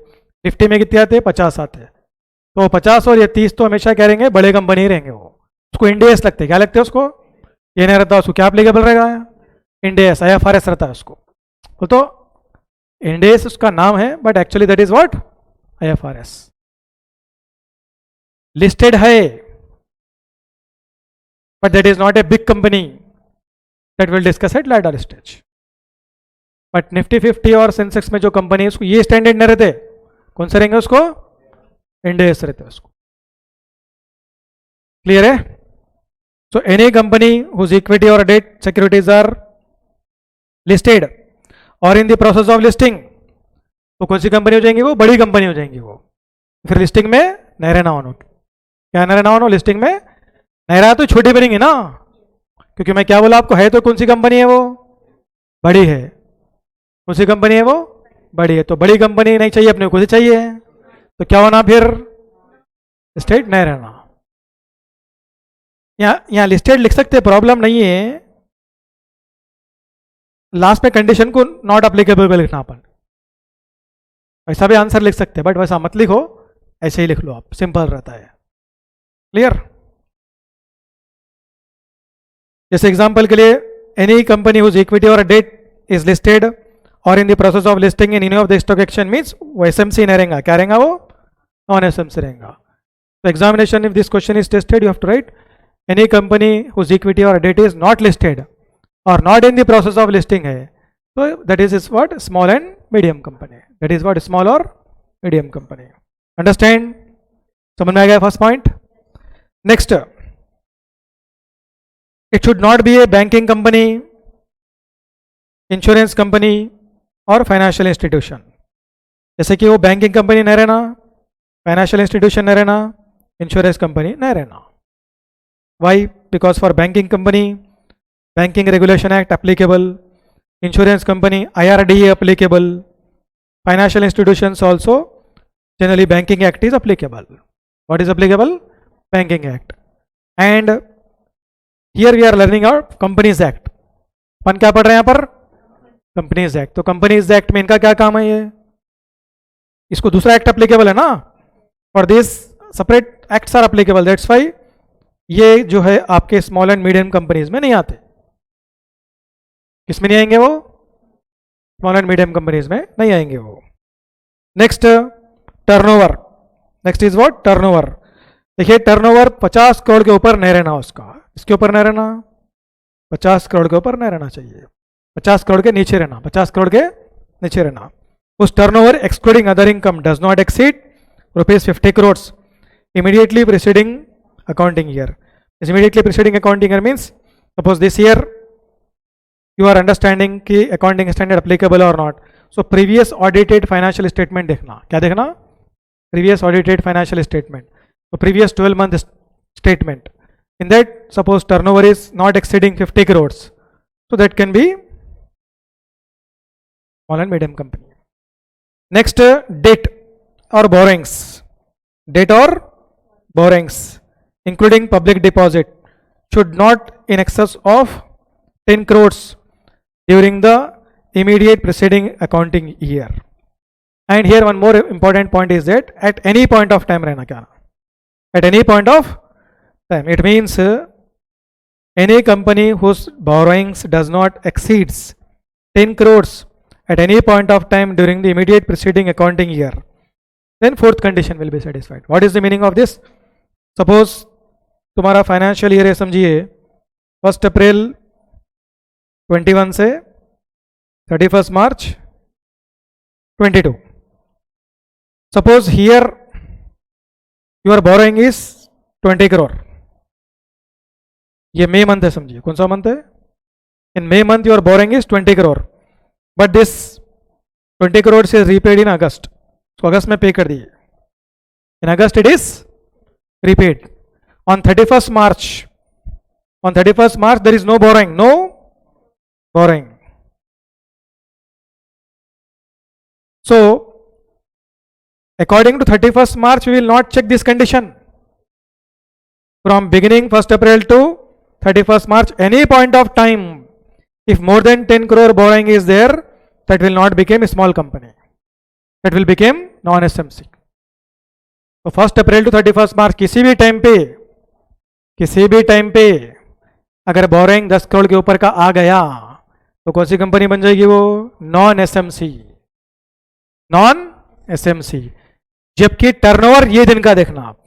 निफ्टी में कितने आते? 50 आते. तो 50 और ये 30 तो हमेशा क्या रहेंगे? बड़े कंपनी ही रहेंगे. वो उसको इंडेस लगते हैं. क्या लगते हैं उसको? ये नहीं रहता उसको, क्या एप्लीकेबल रहेगा? इंडेस, IFRS रहता है उसको. तो इंडेस उसका नाम है, but actually that is what? IFRS. Listed है, but that is not a big company. That will discuss at later stage. But Nifty 50 और सेंसेक्स में जो कंपनी है उसको ये स्टैंडर्ड नहीं रहते, कौन से रहेंगे उसको? इंडेक्स रहते हैं उसको। क्लियर है? So any company whose equity और डेट सिक्योरिटीज आर लिस्टेड और in the process of listing, तो कौन सी कंपनी हो जाएंगी? वो बड़ी कंपनी हो जाएंगी वो। फिर लिस्टिंग में नहीं रहना उन्होंने, क्या नहीं रहना उन्होंने? लिस्टिंग में नहीं रहा तो छोटी बनेंगी ना, क्योंकि मैं क्या बोला आपको, है तो कौन सी कंपनी है वो? बड़ी है। कौन सी कंपनी है वो? बड़ी है। तो बड़ी कंपनी नहीं चाहिए अपने को, चाहिए, तो क्या होना फिर? लिस्टेड नहीं रहना। यहाँ लिस्टेड लिख सकते, प्रॉब्लम नहीं है, लास्ट में कंडीशन को नॉट अप्लीकेबल लिखना अपन, ऐसा भी आंसर लिख सकते हैं, बट वैसा मत लिखो, ऐसे ही लिख लो आप, सिंपल रहता है। क्लियर? जैसे एग्जांपल के लिए, एनी कंपनी हुज इक्विटी और डेट इज लिस्टेड और in the process of listing in any of the stock exchange, means वो एसएमसी नहीं रहेगा, क्या रहेगा वो? नॉन एसएमसी रहेगा। तो examination if this question is tested you have to write any company whose equity और डेट इज नॉट लिस्टेड और not in the process of listing है, तो that is what? Small and medium company. That is what? Small और medium company. Understand? समझ में आ गया first point? Next, it should not B A banking company, insurance company और financial institution. जैसे कि वो बैंकिंग कंपनी नहीं रहना, फाइनेंशियल इंस्टीट्यूशन नहीं रहना, इंश्योरेंस कंपनी नहीं रहना। Why? Because for banking company banking regulation act applicable, insurance company IRDA applicable, financial institutions also generally banking act is applicable. What is applicable? Banking act. And here we are learning our Companies Act. अपन क्या पढ़ रहे हैं यहाँ पर? Companies Act. तो Companies Act में इनका क्या काम है? ये इसको दूसरा एक्ट अप्लीकेबल है ना, और this separate acts are applicable, that's why ये जो है आपके स्मॉल एंड मीडियम कंपनीज में नहीं आते। किसमें नहीं आएंगे वो? स्मॉल एंड मीडियम कंपनीज में नहीं आएंगे वो। Next, turnover. Next is what? Turnover. देखिए टर्नओवर 50 करोड़ के ऊपर नहीं रहना उसका। इसके ऊपर नहीं रहना, 50 करोड़ के ऊपर नहीं रहना चाहिए, 50 करोड़ के नीचे रहना, 50 करोड़ के नीचे रहना। उस turnover excluding other income does not exceed ₹50 crore immediately preceding accounting year. This immediately preceding accounting year means suppose this year you are understanding कि accounting standard applicable or not. So previous audited financial statement देखना, क्या देखना? Previous audited financial statement. So previous 12-month statement. In that suppose turnover is not exceeding 50 crores. So that can be small and medium company. Next, debt or borrowings. Debt or borrowings including public deposit should not in excess of 10 crores during the immediate preceding accounting year. And here one more important point is that at any point of time रहना क्या? At any point of time. It means any company whose borrowings does not exceeds 10 crores at any point of time during the immediate preceding accounting year, then fourth condition will be satisfied. What is the meaning of this? Suppose तुम्हारा financial year है, समझिए 1 अप्रैल 21 से 31 मार्च 22. Suppose here your borrowing is 20 crore. ये मई month है, समझिए कौन सा month है? In May month your borrowing is 20 crore, but this 20 crore से रीपेड इन अगस्त, तो अगस्त में पे कर दिए, in August it is repaid. On 31st March, there is no borrowing. So according to 31st March we will not check this condition. From beginning 1st April to 31st March, any point of time if more than 10 crore borrowing is there, that will not become a small company, that will become non-SMC. तो 1st April to 31st मार्च किसी भी time पे अगर boring 10 crore के ऊपर का आ गया तो कौन सी कंपनी बन जाएगी वो? Non SMC. जबकि टर्नओवर ये दिन का देखना आप,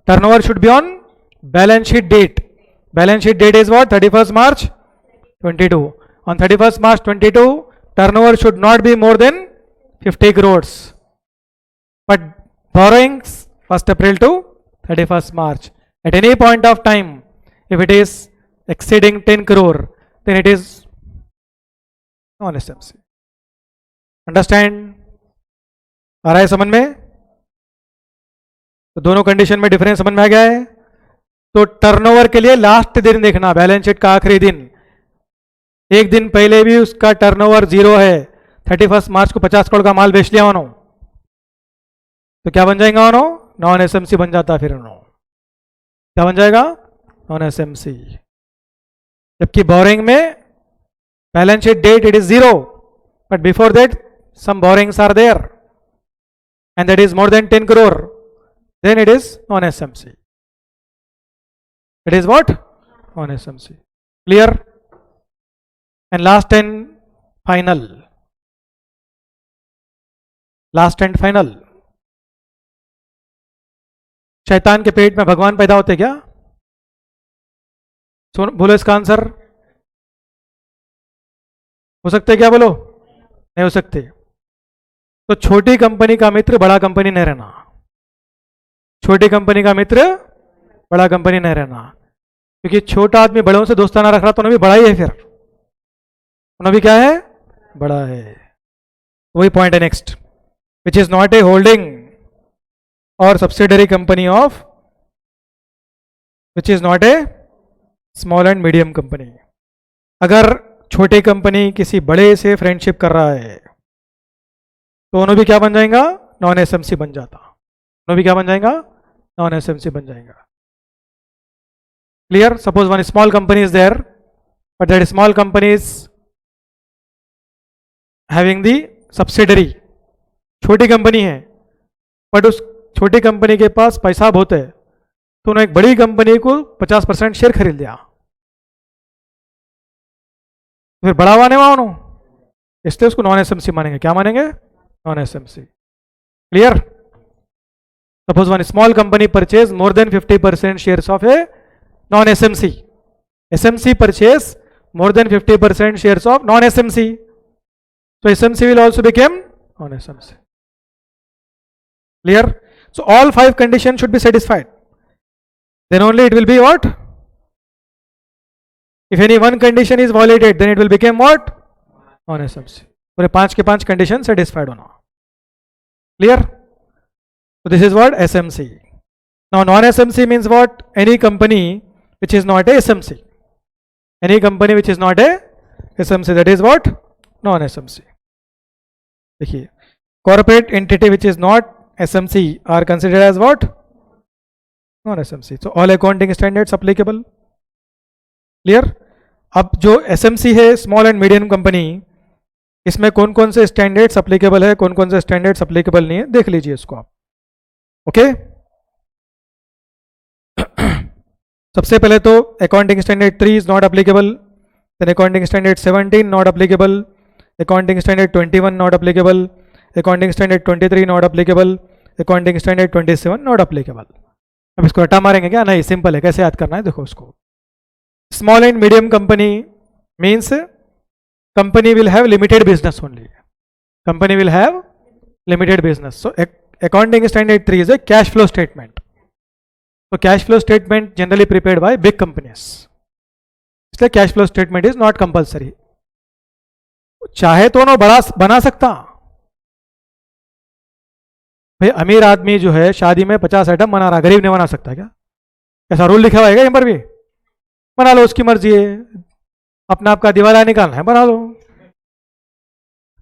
turnover should be on balance sheet date. Balance sheet date is what? 31st March 22. On 31st March 22, turnover should not be more than 50 crores. But borrowings 1st April to 31st March. At any point of time, if it is exceeding 10 crore, then it is non-SMC. Understand? आ रहा है समझ में? तो दोनों condition में difference समझ में आ गया है. तो टर्नओवर के लिए लास्ट दिन देखना, बैलेंस शीट का आखिरी दिन. एक दिन पहले भी उसका टर्नओवर 0 है, 31 मार्च को 50 करोड़ का माल बेच लिया उन्होंने, तो क्या बन जाएगा उन्होंने? नॉन एसएमसी बन जाता. फिर उन्होंने क्या बन जाएगा? Non SMC. जबकि बोरिंग में balance sheet date it is 0, but before that some borrowings are there and that is more than 10 crore, then it is non-SMC. It is what? Non-SMC. Clear? And last and final. Last and final. शैतान के पेट में भगवान पैदा होते क्या? सुन बोलो इसका answer. हो सकते क्या? बोलो. नहीं हो सकते. तो छोटी कंपनी का मित्र बड़ा कंपनी नहीं रहना. छोटी कंपनी का मित्र बड़ा कंपनी नहीं रहना. क्योंकि छोटा आदमी बड़ों से दोस्ताना रख रहा तो उन्हें भी बड़ा ही है. फिर उन्हें भी क्या है? बड़ा है. वही पॉइंट है next. Which is not a holding और subsidiary company of, which is not a small and medium company. अगर छोटी कंपनी किसी बड़े से फ्रेंडशिप कर रहा है तो उन्होंने भी क्या बन जाएगा? नॉन एसएमसी बन जाता. उन्होंने भी क्या बन जाएगा? नॉन एसएमसी बन जाएगा. Clear? Suppose one small company is there, but that small company is having the subsidiary. छोटी कंपनी है, बट उस छोटी कंपनी के पास पैसा बहुत है, तो उन्होंने एक बड़ी कंपनी को 50% शेयर खरीद लिया. फिर बड़ा हुआ नहीं हुआ उन्होंने, इसलिए उसको नॉन एसएमसी मानेंगे. क्या मानेंगे? Non SMC. Clear? Suppose one small company purchase more than 50% shares of a non SMC. SMC purchase more than 50% shares of non SMC. So SMC will also become non-SMC. Clear? So all 5 conditions should be satisfied. Then only it will be what? If any one condition is violated, then it will become what? Non-SMC. पूरे 5 के 5 conditions satisfied होना. Clear? So this is what? SMC. Now non-SMC means what? Any company which is not a SMC. Any company which is not a SMC, that is what? Non-SMC. देखिए, corporate entity which is not SMC are considered as what? Non-SMC. So all accounting standards applicable. Clear? अब जो SMC है, small and medium company, इसमें कौन कौन से standards applicable है, कौन कौन से स्टैंडर्ड्स अप्लीकेबल नहीं है, देख लीजिए इसको आप. ओके? सबसे पहले तो accounting standard 3 is not applicable. Then accounting standard 17 not applicable. Accounting standard 21 not applicable. Accounting standard 23 not applicable. Accounting standard 27 not applicable. अब इसको हटा मारेंगे क्या? नहीं, सिंपल है. कैसे याद करना है देखो उसको. Small and medium company means company will have limited business only. Company will have limited business. So accounting standard 3 is a cash flow statement. तो cash flow statement generally prepared by big companies, इसलिए cash flow statement is not compulsory. चाहे तो ना बड़ा बना सकता. भाई अमीर आदमी जो है शादी में 50 आइटम बना रहा, गरीब नहीं बना सकता क्या? ऐसा रूल लिखा हुआ है क्या यहाँ पर भी? बना लो, उसकी मर्जी है. अपना आपका दिवाला निकालना है, बना लो.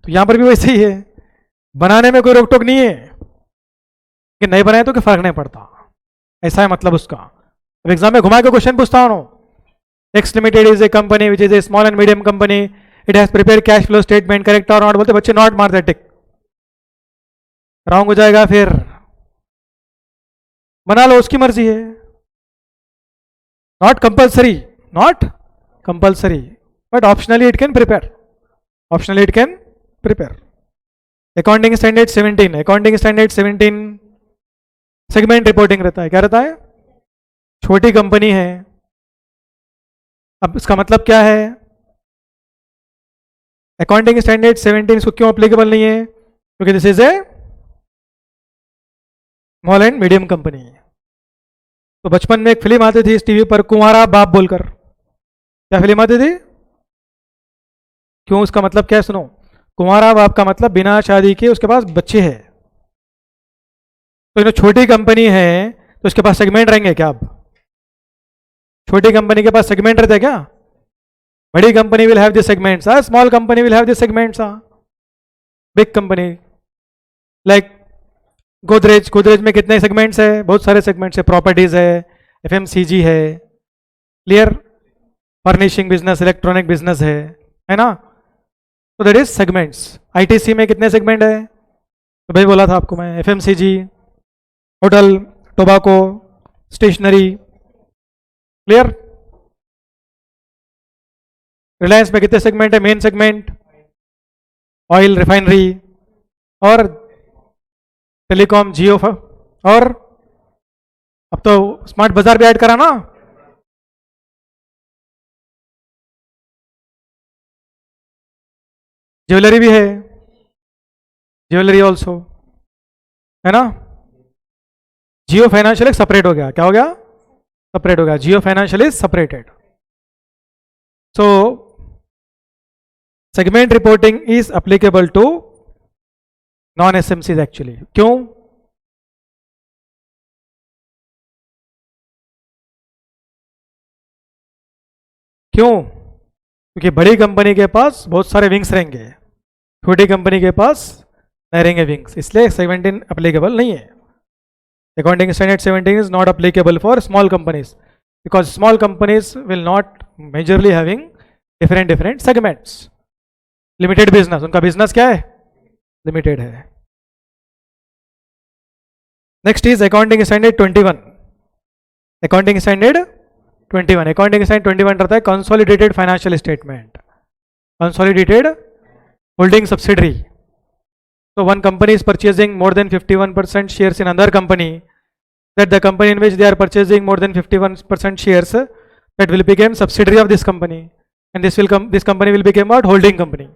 तो यहां पर भी वैसे ही है, बनाने में कोई रोक टोक नहीं है कि नहीं बनाए तो कोई फर्क नहीं पड़ता. ऐसा है मतलब उसका. अब एग्जाम में घुमा के क्वेश्चन पूछता हूं. X limited is a company which is a small and medium company. It has prepare cash flow statement. Correct और नॉट बोलते बच्चे नॉट मार दे, टिक. रॉन्ग हो जाएगा. फिर बना लो, उसकी मर्जी है. Not compulsory, not compulsory, but optionally it can prepare. Optionally it can prepare. Accounting standard 17. Accounting standard 17 segment reporting रहता है. क्या रहता है? छोटी कंपनी है. अब इसका मतलब क्या है? अकाउंटिंग स्टैंडर्ड 17 इसको क्यों अप्लीकेबल नहीं है? क्योंकि this is a small and medium company. तो बचपन में एक फिल्म आती थी इस टीवी पर, कुंवारा बाप बोलकर। क्या फिल्म आती थी? क्यों, उसका मतलब क्या है सुनो। कुंवारा बाप का मतलब बिना शादी के उसके पास बच्चे हैं। तो जो छोटी कंपनी है तो उसके पास सेगमेंट रहेंगे क्या? अब छोटी कंपनी के पास सेगमेंट रहते हैं क्या? बड़ी company will have this segments, small company will have this segments. Big company like Godrej, Godrej में कितने सेगमेंट्स है? बहुत सारे सेगमेंट्स है। प्रॉपर्टीज है, एफएमसीजी है, clear, furnishing business, electronic business है ना। तो दैट इज सेगमेंट्स। आईटीसी में कितने सेगमेंट है? तो भाई बोला था आपको मैं, FMCG, hotel, tobacco, stationery, clear. Reliance में कितने सेगमेंट है? मेन सेगमेंट ऑयल, रिफाइनरी और टेलीकॉम, जियो, और अब तो स्मार्ट बाजार भी ऐड करा ना। ज्वेलरी भी है, ज्वेलरी ऑल्सो, है ना। जियो फाइनेंशियल एक सेपरेट हो गया। क्या हो गया? सेपरेट हो गया। Jio financial is separated. So segment reporting is applicable to non SMCs actually. क्यों? क्यों? क्योंकि बड़ी कंपनी के पास बहुत सारे विंग्स रहेंगे, छोटी कंपनी के पास नहीं रहेंगे विंग्स, इसलिए 17 एप्लीकेबल नहीं है। Accounting standard 17 is not applicable for small companies because small companies will not majorly having different segments. Limited business, उनका बिजनेस क्या है? लिमिटेड है। Next is accounting standard 21। Accounting standard 21, accounting standard 21 रहता है consolidated financial statement, consolidated holding subsidiary. So one company is purchasing more than 51% shares in another company, that the company in which they are purchasing more than 51% shares, that will become subsidiary of this company, and this company will become what? Holding company.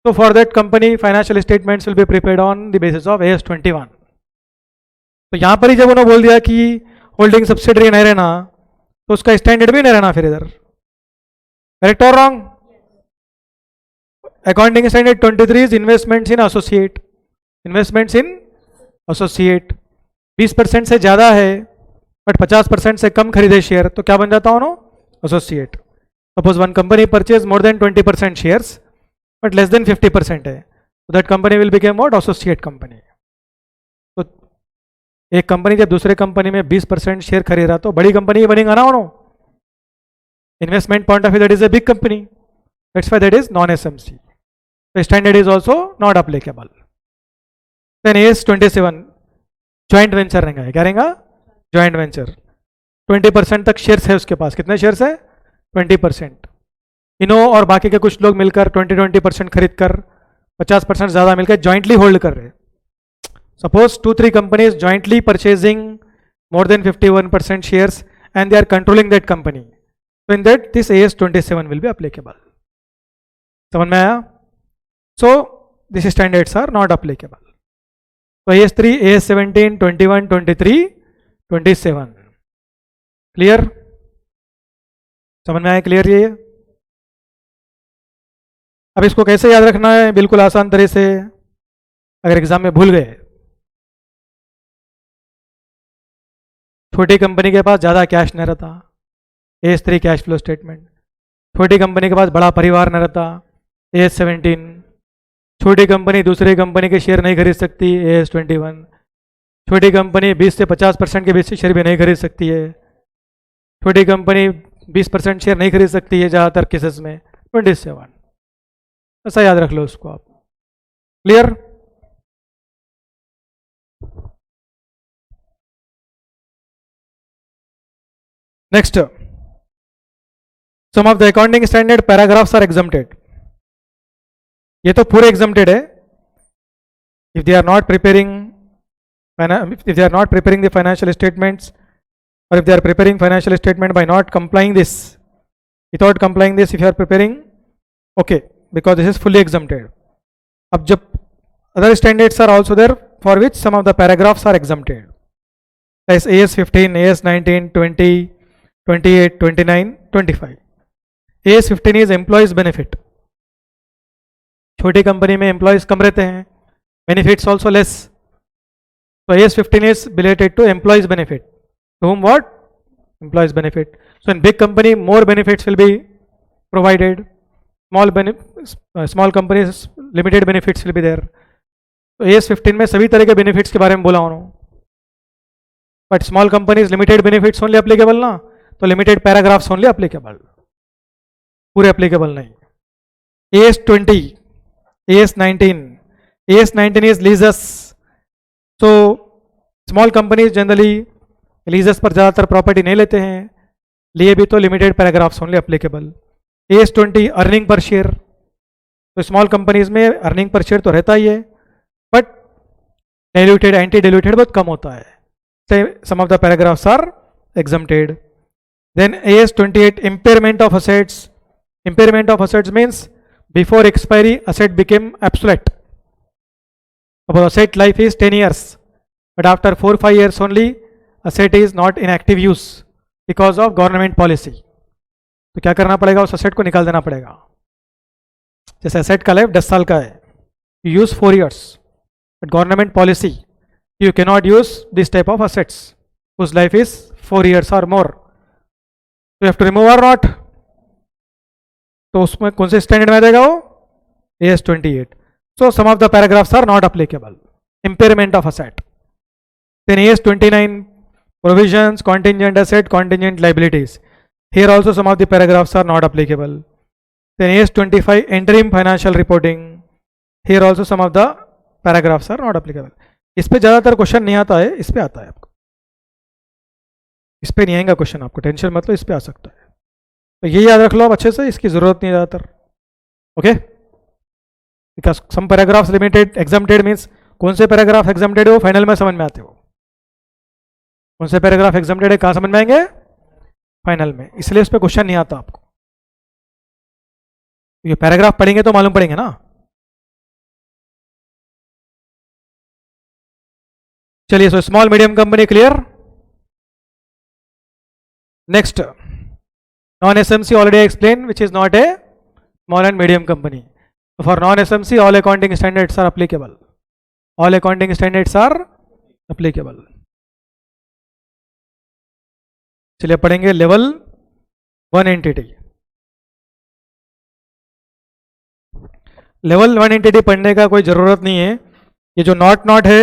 So for that company financial statements will be prepared on the basis of AS 21. तो यहाँ पर ही जब उन्होंने बोल दिया कि holding subsidiary नहीं रहना, तो उसका स्टैंडर्ड भी नहीं रहना फिर इधर। करेक्ट और wrong? Accounting standard 23 is investments in associate. Investments in associate 20% से ज़्यादा है बट 50% से कम खरीदे शेयर, तो क्या बन जाता हो? Associate. Suppose one company purchase more than 20% shares but less than 50% है, तो that company will become what? Associate company. तो एक कंपनी जब दूसरे कंपनी में 20% शेयर खरीदा तो बड़ी कंपनी बनेगा ना उन्होंने। Investment point of view that is a big company, that's why that is non SMC. The standard is also not applicable. Then AS 27 joint venture रहेगा। क्या रहेगा? joint venture। 20% तक शेयर्स है उसके पास। कितने शेयर्स है? 20%। इनो और बाकी के कुछ लोग मिलकर 20% खरीद कर 50% ज़्यादा मिलकर जॉइंटली होल्ड कर रहे। Suppose 2-3 companies jointly purchasing more than 51% shares and they are controlling that company, तो इन दैट दिस AS 27 विल बी एप्लीकेबल। समझ में आया? So these standards are not applicable. So AS3, AS17, 21, 23, 27. Clear? समझ में आया? क्लियर ये? अब इसको कैसे याद रखना है? बिल्कुल आसान तरह से, अगर एग्जाम में भूल गए। छोटी कंपनी के पास ज़्यादा कैश नहीं रहता, AS3 कैश फ्लो स्टेटमेंट। छोटी कंपनी के पास बड़ा परिवार नहीं रहता, AS17। छोटी कंपनी दूसरी कंपनी के शेयर नहीं खरीद सकती, AS 21। छोटी कंपनी 20 से 50% के बेसिस शेयर भी नहीं खरीद सकती है। छोटी कंपनी 20% शेयर नहीं खरीद सकती है ज़्यादातर केसेस में, 27। ऐसा याद रख लो उसको आप। Clear? Next, some of the accounting standard paragraphs are exempted. ये तो पूरे एग्जम्प्टेड है। If they are not preparing the financial statements, और if they are preparing financial statement by not complying this, without complying this, if you are preparing, okay, because this is fully exempted. अब जब other standards are also there for which some of the paragraphs are exempted. As AS 15, AS 19, 20, 28, 29, 25. AS 15 is employees benefit. छोटी company में employees कम रहते हैं, benefits also less. So AS 15 is related to employees benefit. To whom what? Employees benefit. So in big company, more benefits will be provided. Small companies, limited benefits will be there. So AS 15 में सभी तरह के benefits के बारे में बोला उन्होंने. But small companies, limited benefits only applicable ना, तो limited paragraphs only applicable. पूरे applicable नहीं. AS 20, AS 19. AS 19 is leases. So small companies generally leases पर ज़्यादातर प्रॉपर्टी नहीं लेते हैं, लिए भी तो limited paragraphs only applicable. AS 20 earning per share. तो स्मॉल कंपनीज में अर्निंग पर शेयर तो रहता ही है, बट डाइल्यूटेड एंटी डाइल्यूटेड बहुत कम होता है. Some of the paragraphs are exempted. Then AS 28 impairment of assets. Impairment of assets means before expiry asset became obsolete. About asset life is 10 years, but after 4-5 years only asset is not in active use because of government policy. तो क्या करना पड़ेगा, उस asset को निकाल देना पड़ेगा. जैसे asset का लाइफ 10 साल का है, you use 4 years, but government policy you cannot use this type of assets whose life is 4 years or more. So you have to remove or not. तो उसमें कौन से स्टैंडर्ड में आ जाएगा वो? AS 28. So some of the paragraphs are not applicable. Impairment of asset. Then AS 29, provisions, contingent asset, contingent liabilities. Here also some of the paragraphs are not applicable. Then AS 25, interim financial reporting. Here also some of the paragraphs are not applicable. इस पे ज़्यादातर question नहीं आता है, इस पे आता है आपको. इस पे नहीं आएगा क्वेश्चन आपको, टेंशन मतलब इस पे आ सकता है. तो ये याद रख लो आप अच्छे से, इसकी ज़रूरत नहीं ज़्यादातर. Okay, because some paragraphs limited exempted means कौन से पैराग्राफ एग्जाम्प्टेड है वो फाइनल में समझ में आते हो. कौन से पैराग्राफ एग्जाम्प्टेड है कहाँ समझ में आएंगे? फाइनल में. इसलिए उस पर क्वेश्चन नहीं आता आपको. ये पैराग्राफ पढ़ेंगे तो मालूम पड़ेंगे ना. चलिए, so small medium company clear. Next, non SMC already explain which is not a small and medium company. For non SMC all accounting standards are applicable. All accounting standards are applicable. चलिए पढ़ेंगे level 1 entity. Level 1 entity पढ़ने का कोई ज़रूरत नहीं है. ये जो नॉट है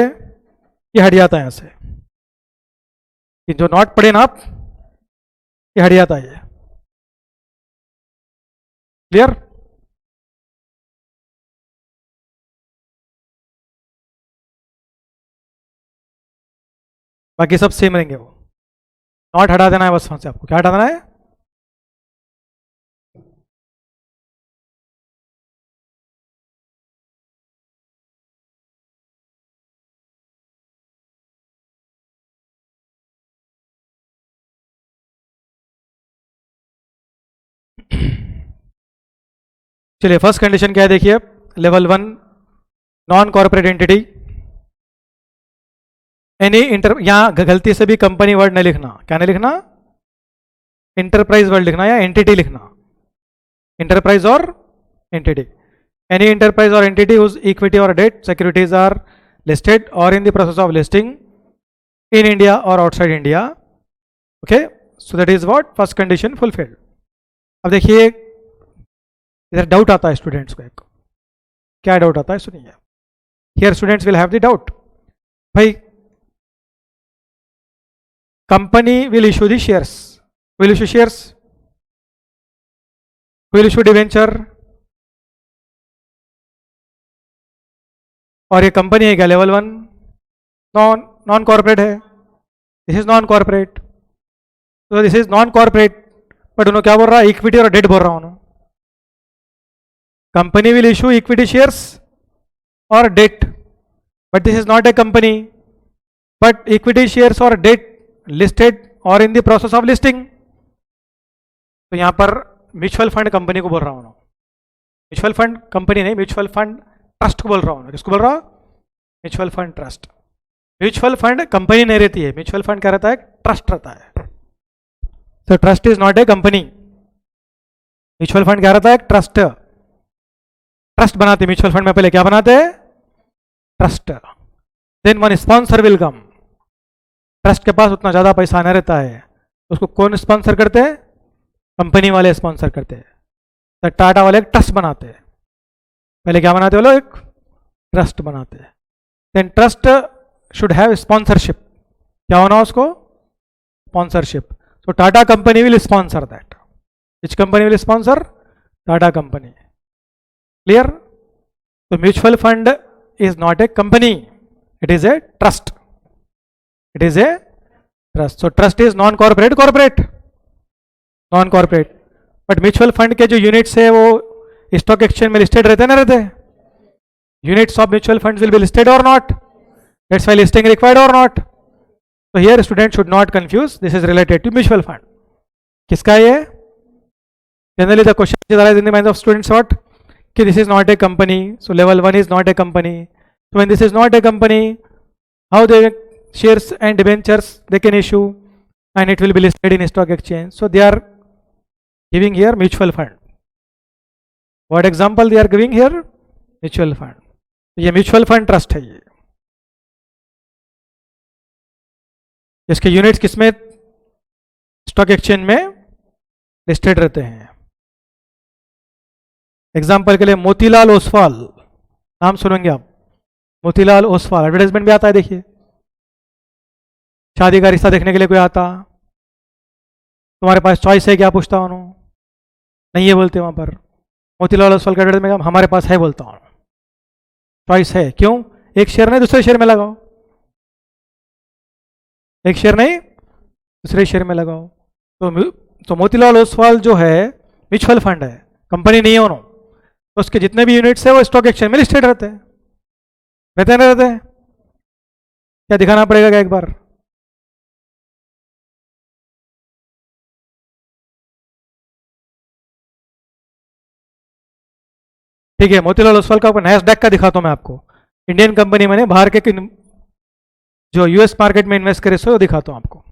ये हट जाता है यहाँ से. ये जो नॉट पढ़े ना आप, ये हट जाता है. क्लियर? बाकी सब सेम रहेंगे. वो नॉट हटा देना है बस वहां से. आपको क्या हटा देना है? चलिए फर्स्ट कंडीशन क्या है देखिए. Level 1 non corporate entity. Any यहां गलती से भी कंपनी वर्ड नहीं लिखना. क्या नहीं लिखना? इंटरप्राइज वर्ड लिखना या एंटिटी लिखना. इंटरप्राइज और एंटिटी. एनी इंटरप्राइज और एंटिटी हुज इक्विटी और डेट सिक्योरिटीज आर लिस्टेड और in the process of listing in India और outside India. Okay, so that is what first condition fulfilled. अब देखिए इधर डाउट आता है स्टूडेंट्स को. एक क्या डाउट आता है सुनिए. Here students will have the doubt, भाई company will issue the shares, will issue shares, will issue debenture. और ये कंपनी है क्या? लेवल 1 नॉन कॉर्पोरेट है. This is non corporate. तो this is non corporate, but उन्होंने क्या बोल रहा है? इक्विटी और डेट बोल रहा हूं. Company will issue equity shares और debt, but this is not a company, but equity shares और डेट लिस्टेड और in the process of listing. तो यहां पर म्यूचुअल फंड कंपनी को बोल रहा हूं. म्यूचुअल फंड कंपनी नहीं, म्यूचुअल फंड ट्रस्ट को बोल रहा हूँ। किसको बोल रहा हूँ? Mutual fund trust. Mutual fund company नहीं रहती है, म्यूचुअल फंड क्या रहता है? ट्रस्ट रहता है। तो trust is not a company. Mutual fund क्या रहता है? ट्रस्ट। ट्रस्ट बनाते म्यूचुअल फंड में, पहले क्या बनाते हैं? Trust. Then one sponsor will come. Trust के पास उतना ज्यादा पैसा नहीं रहता है, उसको कौन स्पॉन्सर करते हैं? कंपनी वाले स्पॉन्सर करते हैं। तो टाटा वाले एक ट्रस्ट बनाते हैं। पहले क्या बनाते हैं वो लोग? एक ट्रस्ट बनाते हैं। Then trust should have sponsorship. क्या होना उसको? Sponsorship. So Tata company will sponsor that. Which company will sponsor? Tata company. Clear? तो mutual fund is not a company, it is a trust. It is a trust. So trust is non-corporate, corporate, non-corporate. But mutual fund के जो units है वो stock exchange में listed रहते ना रहते? Units of mutual funds will be listed or not? That's why listing required or not? So here student should not confuse. This is related to mutual fund. किसका ये? Generally the question is arise in the minds of students what? कि this is not a company, so level 1 is not a company. So when this is not a company, how the shares and debentures they can issue and it will be listed in stock exchange. So they are giving here mutual fund. What example they are giving here? Mutual fund. ये mutual fund trust है। ये इसके units किसमें? Stock exchange में listed रहते हैं। Example के लिए मोतीलाल ओसवाल, नाम सुनेंगे आप, मोतीलाल ओसवाल, एडवर्टाइजमेंट भी आता है, देखिए। शादी का रिश्ता देखने के लिए कोई आता, तुम्हारे पास चॉइस है क्या पूछता हूँ? नहीं है बोलते वहां पर। मोतीलाल ओसवाल का एडवर्टाइजमेंट हमारे पास है बोलता हूँ, चॉइस है। क्यों? एक शेयर नहीं दूसरे शेयर में लगाओ, एक शेयर नहीं दूसरे शेयर में लगाओ। तो मोतीलाल ओसवाल जो है म्यूचुअल फंड है, कंपनी नहीं है उन्होंने। तो उसके जितने भी यूनिट्स है वो स्टॉक एक्सचेंज में लिस्टेड रहते हैं, रहते नहीं रहते? क्या दिखाना पड़ेगा क्या एक बार? ठीक है, मोतीलाल ओसवाल का नैस्डैक का दिखाता हूं मैं आपको। इंडियन कंपनी मैंने बाहर के जो यूएस मार्केट में इन्वेस्ट करे सो वो दिखाता हूं आपको।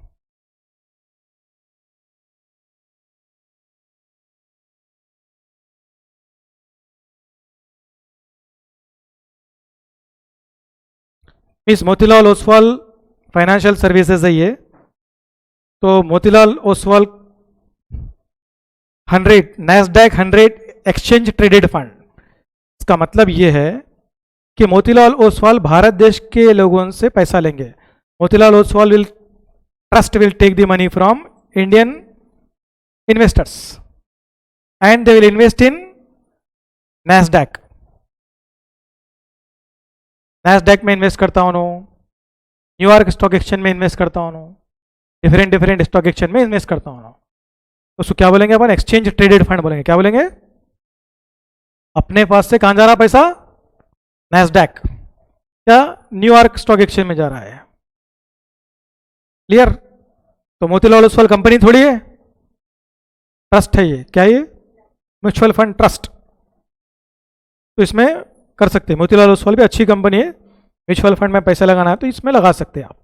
Miss Motilal Oswal financial services है ये। तो Motilal Oswal 100 Nasdaq 100 exchange traded fund. इसका मतलब ये है कि मोतीलाल ओसवाल भारत देश के लोगों से पैसा लेंगे। Motilal Oswal will trust will take the money from Indian investors and they will invest in NASDAQ. NASDAQ में इन्वेस्ट करता हूँ, न्यूयॉर्क स्टॉक एक्सचेंज में इन्वेस्ट करता हूँ, डिफरेंट स्टॉक एक्सचेंज में इन्वेस्ट करता हूँ। तो उसको क्या बोलेंगे अपन? एक्सचेंज ट्रेडेड फंड बोलेंगे। क्या बोलेंगे? अपने पास से कहां जा रहा पैसा? नैस्डैक या न्यूयॉर्क स्टॉक एक्सचेंज में जा रहा है। क्लियर? तो मोतीलाल ओसवाल कंपनी थोड़ी है, ट्रस्ट है ये। क्या ये? Mutual fund trust. तो इसमें कर सकते हैं। मोतीलाल ओसवाल भी अच्छी कंपनी है, म्यूचुअल फंड में पैसा लगाना है तो इसमें लगा सकते हैं आप,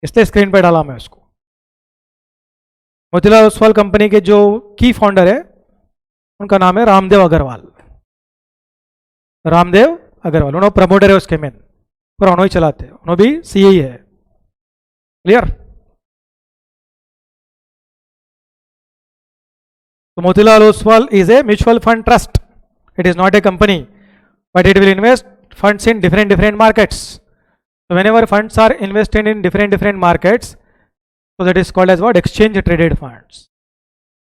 इसलिए स्क्रीन पर डाला मैं उसको। मोतीलाल ओसवाल कंपनी के जो की फाउंडर है उनका नाम है रामदेव अग्रवाल। रामदेव अग्रवाल उन्होंने प्रमोटर है उसके मेन, पर उन्होंने ही चलाते हैं, उन्होंने भी सीए ही है। क्लियर? तो Motilal Oswal is a mutual fund trust. It is not a company, but it will invest funds in different markets. So whenever funds are invested in different markets, so that is called as what? Exchange traded funds.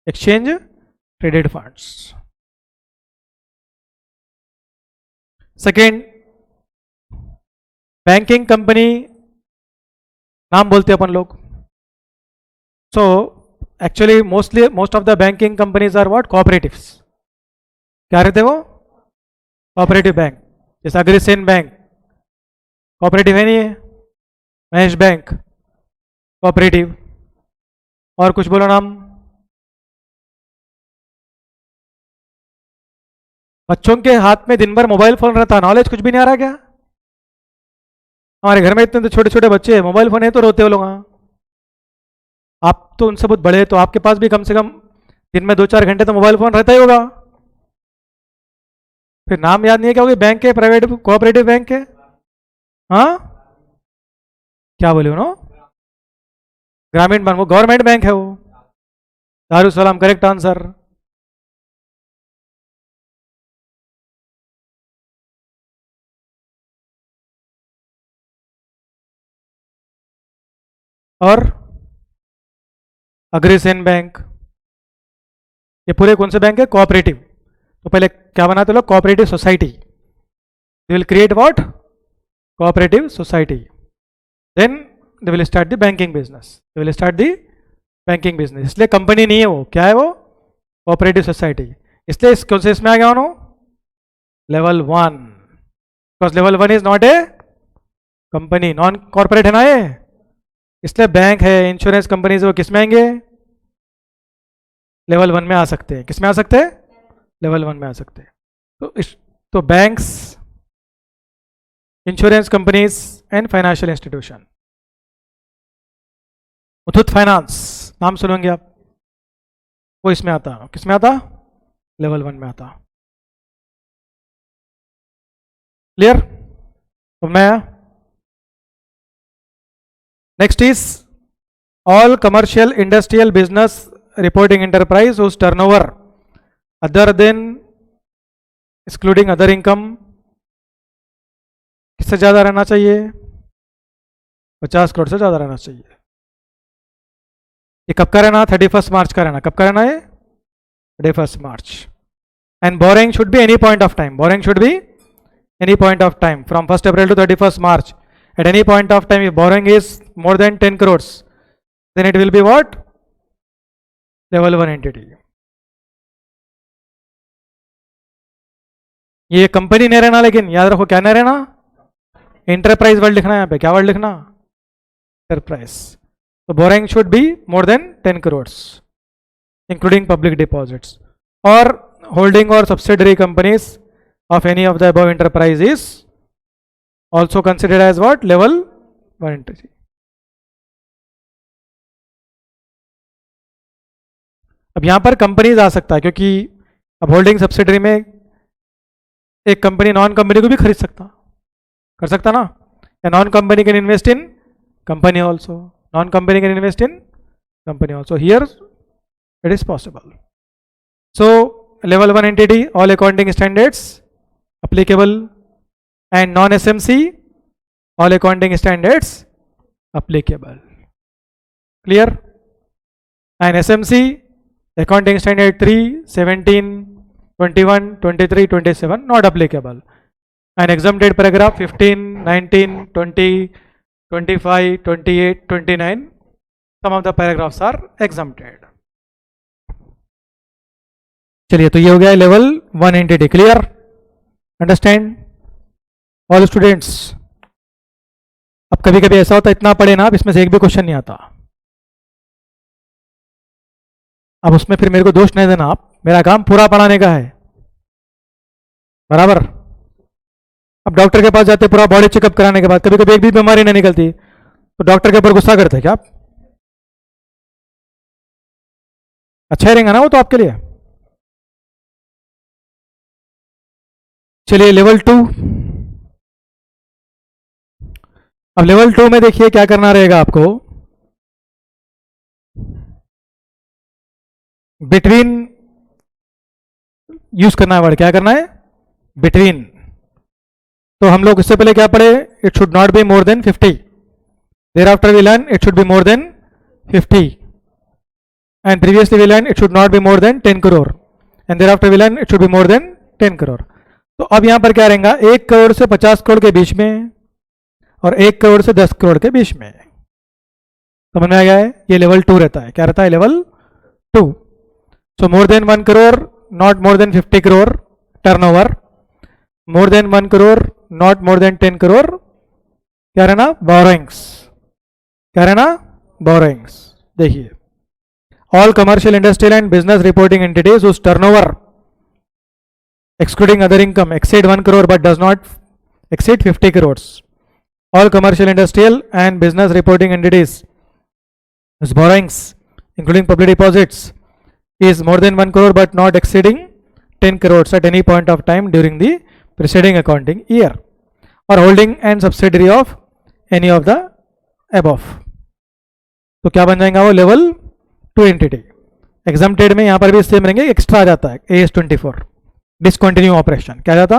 Exchange traded funds. Second, banking company नाम बोलते हैं अपन लोग। So actually most of the banking companies are what? Cooperatives. क्या रहते हैं वो? Cooperative bank. जैसे Agrasen bank cooperative है नहीं है, महेश बैंक कोऑपरेटिव, और कुछ बोलो नाम। बच्चों के हाथ में दिन भर मोबाइल फोन रहता, नॉलेज कुछ भी नहीं आ रहा क्या? हमारे घर में इतने तो छोटे छोटे बच्चे हैं, मोबाइल फोन है तो रोते हो लोग। हाँ, आप तो उनसे बहुत बड़े, तो आपके पास भी कम से कम दिन में 2-4 घंटे तो मोबाइल फोन रहता ही होगा। फिर नाम याद नहीं है क्या? होगी बैंक के, प्राइवेट कोऑपरेटिव बैंक के? हाँ, क्या बोले उन्होंने? ग्रामीण बैंक, वो गवर्नमेंट बैंक है वो। Darussalam correct answer. और अग्रसेन बैंक, ये पूरे कौन से बैंक है? कोऑपरेटिव। तो पहले क्या बनाते लोग? Cooperative society. They will create what? Cooperative society. Then they will start the banking business. They will start the banking business. इसलिए कंपनी नहीं है वो, क्या है वो? Cooperative society. इसलिए इस कौन से इसमें आ गया उन्हों? Level 1, because level 1 is not a company, non corporate है ना ये। इसलिए बैंक है, इंश्योरेंस कंपनीज, वो किस में आएंगे? लेवल 1 में आ सकते हैं। किस में आ सकते हैं? लेवल 1 में आ सकते हैं। तो banks, insurance companies and financial institution. Muthoot finance नाम सुनेंगे आप, वो इसमें आता। किस में आता? लेवल 1 में आता। क्लियर? तो मैं next is all commercial industrial business reporting enterprise whose turnover other than excluding other income किससे ज्यादा रहना चाहिए? 50 करोड़ से ज्यादा रहना चाहिए। ये कब का रहना? 31 मार्च का रहना। कब का रहना है? 31 March. And borrowing should be any point of time. Borrowing should be any point of time from 1 April to 31 March. At any point of time, if borrowing is more than 10 crores, then it will be what? Level 1 entity. ये company नहीं रहना, लेकिन याद रखो क्या नहीं रहना? Enterprise word लिखना है यहाँ पे। क्या वर्ड लिखना? इंटरप्राइज। तो boring should be more than 10 crores, including public deposits. और होल्डिंग और subsidiary companies of any of the above enterprise is also considered as what? Level 1 entity. अब यहां पर कंपनीज आ सकता है, क्योंकि अब होल्डिंग सब्सिडरी में एक कंपनी नॉन कंपनी को भी खरीद सकता, कर सकता ना। या non company can invest in company also, non company can invest in company also. Here it is possible. So level 1 entity, all accounting standards applicable, and non-SMC, all accounting standards applicable. Clear? And SMC, accounting standard 3, 17, 21, 23, 27 not applicable. And exempted paragraph 15, 19, 20, 25, 28, 29, some of the paragraphs are exempted. चलिए, तो ये हो गया level 1 entity. Clear? Understand all students? अब कभी कभी ऐसा होता है, इतना पढ़े ना, अब इसमें से एक भी क्वेश्चन नहीं आता। अब उसमें फिर मेरे को दोष नहीं देना आप, मेरा काम पूरा पढ़ाने का है, बराबर। अब डॉक्टर के पास जाते पूरा बॉडी चेकअप कराने के बाद कभी कभी एक भी बीमारी नहीं निकलती, तो डॉक्टर के ऊपर गुस्सा करते क्या आप? अच्छा ही रहेगा ना वो तो आपके लिए। चलिए लेवल 2। अब लेवल 2 में देखिए क्या करना रहेगा आपको। बिटवीन यूज करना है वर्ड। क्या करना है? बिटवीन। तो हम लोग इससे पहले क्या पढ़े? It should not be more than 50। Thereafter we learn it should be more than 50। And previously we learn it should not be more than 10 crore। And thereafter we learn it should be more than 10 crore। तो अब यहां पर क्या रहेगा? 1 करोड़ से 50 करोड़ के बीच में और 1 करोड़ से 10 करोड़ के बीच में। समझ में आ गया है? ये लेवल 2 रहता है। क्या रहता है? Level 2। So more than 1 crore, not more than 50 crore turnover. More than 1 crore, not more than 10 crore. क्या रहना? बोरोइंग्स। क्या रहना? बोरोइंग्स। देखिए, all commercial industrial and business reporting entities whose turnover excluding other income, exceed 1 crore but does not exceed 50 crores. All commercial, industrial and business reporting entities whose borrowings, including public deposits, is more than 1 crore but not exceeding 10 crores at any point of time during the preceding accounting year, or holding and subsidiary of any of the above. तो क्या बन जाएगा वो level 2 entity. Exempted में यहाँ पर भी same रहेंगे, एक्स्ट्रा आ जाता है AS24 डिसकंटिन्यू ऑपरेशन. क्या जाता?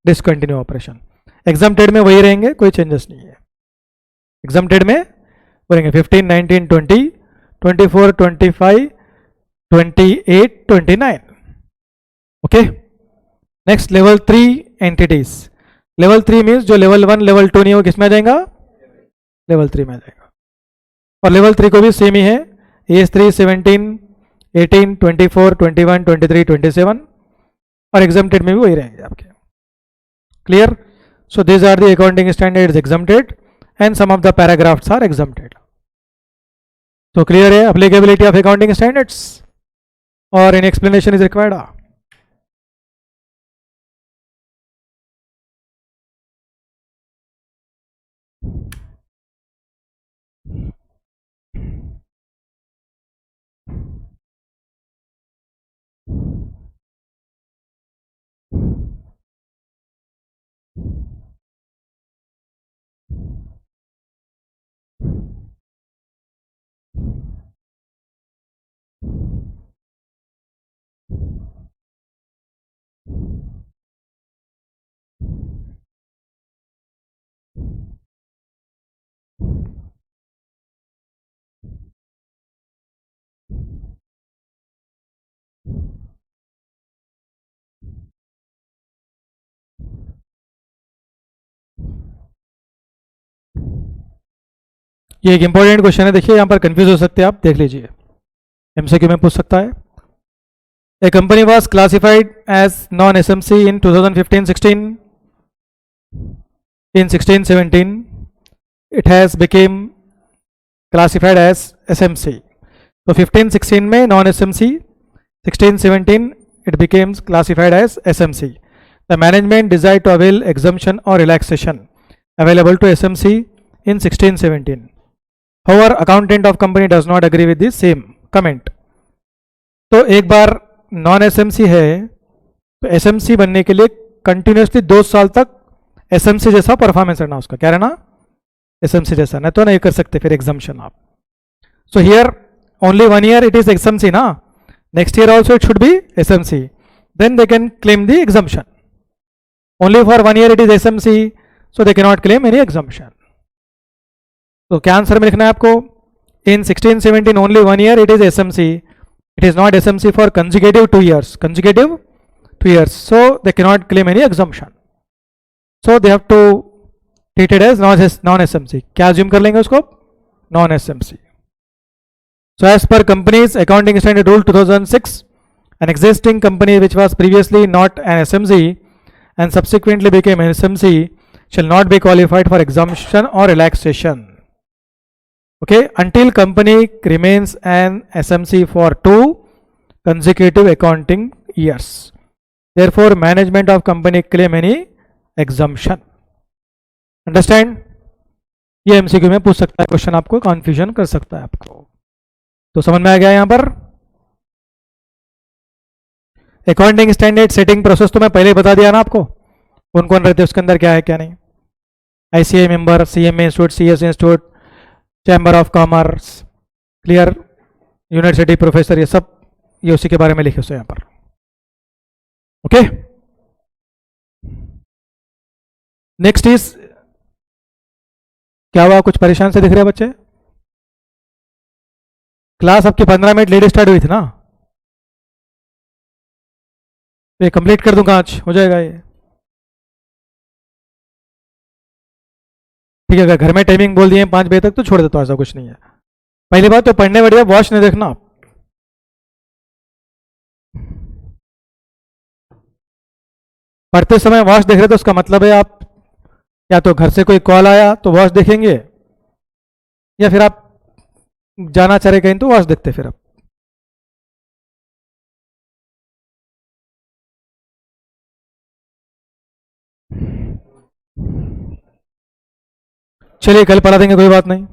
Discontinue operation. एग्जाम्प्टेड में वही रहेंगे, कोई चेंजेस नहीं है. एग्जाम्प्टेड में वो रहेंगे 15, 19, 20, 24, 25, 28, 29. Okay. Next level 3 entities. Level 3 means जो लेवल 1 लेवल 2 नहीं हो, किस में आ जाएगा? लेवल 3 में आ जाएगा. और लेवल 3 को भी सेम ही है, AS3 17, 18, 24, 21, 23, 27 और एग्जाम्प्टेड में भी वही रहेंगे आपके. Clear? So these are the accounting standards exempted and some of the paragraphs are exempted. तो क्लियर है एप्लीकेबिलिटी ऑफ अकाउंटिंग स्टैंडर्ड्स और एनी एक्सप्लेनेशन इज रिक्वायर्ड? ये एक इंपॉर्टेंट क्वेश्चन है, देखिए यहाँ पर कंफ्यूज हो सकते हैं आप, देख लीजिए. एमसीक्यू में पूछ सकता है. A company was classified as non SMC in 2015-16. In 16-17 it has became classified as SMC. तो 15-16 में non SMC, 16-17 it becomes classified as SMC. The management desired to avail exemption or relaxation available to SMC in 16-17. However, accountant of company does not agree with the same comment. तो एक बार non SMC है तो SMC बनने के लिए continuously 2 साल तक SMC जैसा परफॉर्मेंस रहना उसका. क्या रहना? SMC जैसा, नहीं तो नहीं कर सकते फिर एग्जाम्शन आप. So here only 1 year it is SMC ना, next year also it should be SMC, then they can claim the exemption. Only for 1 year it is SMC, so they cannot claim any exemption. तो क्या answer में लिखना है आपको? इन 16-17 only 1 year it is SMC, it is not SMC for consecutive 2 years, consecutive 2 years, so they cannot claim any exemption. So they have to treat it as non-SMC. क्या assume कर लेंगे उसको? Non-SMC. So as per company's accounting standard rule 2006, an existing company which was previously not an SMC and subsequently became an SMC shall not be qualified for exemption or relaxation. Okay, until company remains an SMC for 2 consecutive accounting years. Therefore, management of company claim any exemption. Understand? ये MCQ में पूछ सकता है question, आपको confusion कर सकता है आपको. तो समझ में आ गया यहां पर? अकाउंटिंग स्टैंडर्ड सेटिंग प्रोसेस तो मैं पहले बता दिया ना आपको, कौन कौन रहते हैं उसके अंदर, क्या है क्या नहीं. ICAI member, CMA institute, CS institute, chamber of commerce, clear, university professor, ये सब ये उसी के बारे में लिखे हुए यहाँ पर. ओके. नेक्स्ट इज, क्या हुआ, कुछ परेशान से दिख रहे हैं बच्चे? क्लास आपकी 15 मिनट लेट स्टार्ट हुई थी ना, तो ये कंप्लीट कर दूंगा आज, हो जाएगा ये. ठीक है, अगर घर में टाइमिंग बोल दिए 5 बजे तक तो छोड़ देता हूं, ऐसा कुछ नहीं है. पहली बात तो पढ़ने बैठ जाए, वॉच नहीं देखना. पढ़ते समय वॉच देख रहे तो उसका मतलब है आप या तो घर से कोई कॉल आया तो वॉच देखेंगे, या फिर आप जाना चाह रहे कहीं तो वॉच देखते फिर आप. चलिए कल पढ़ा देंगे, कोई बात नहीं।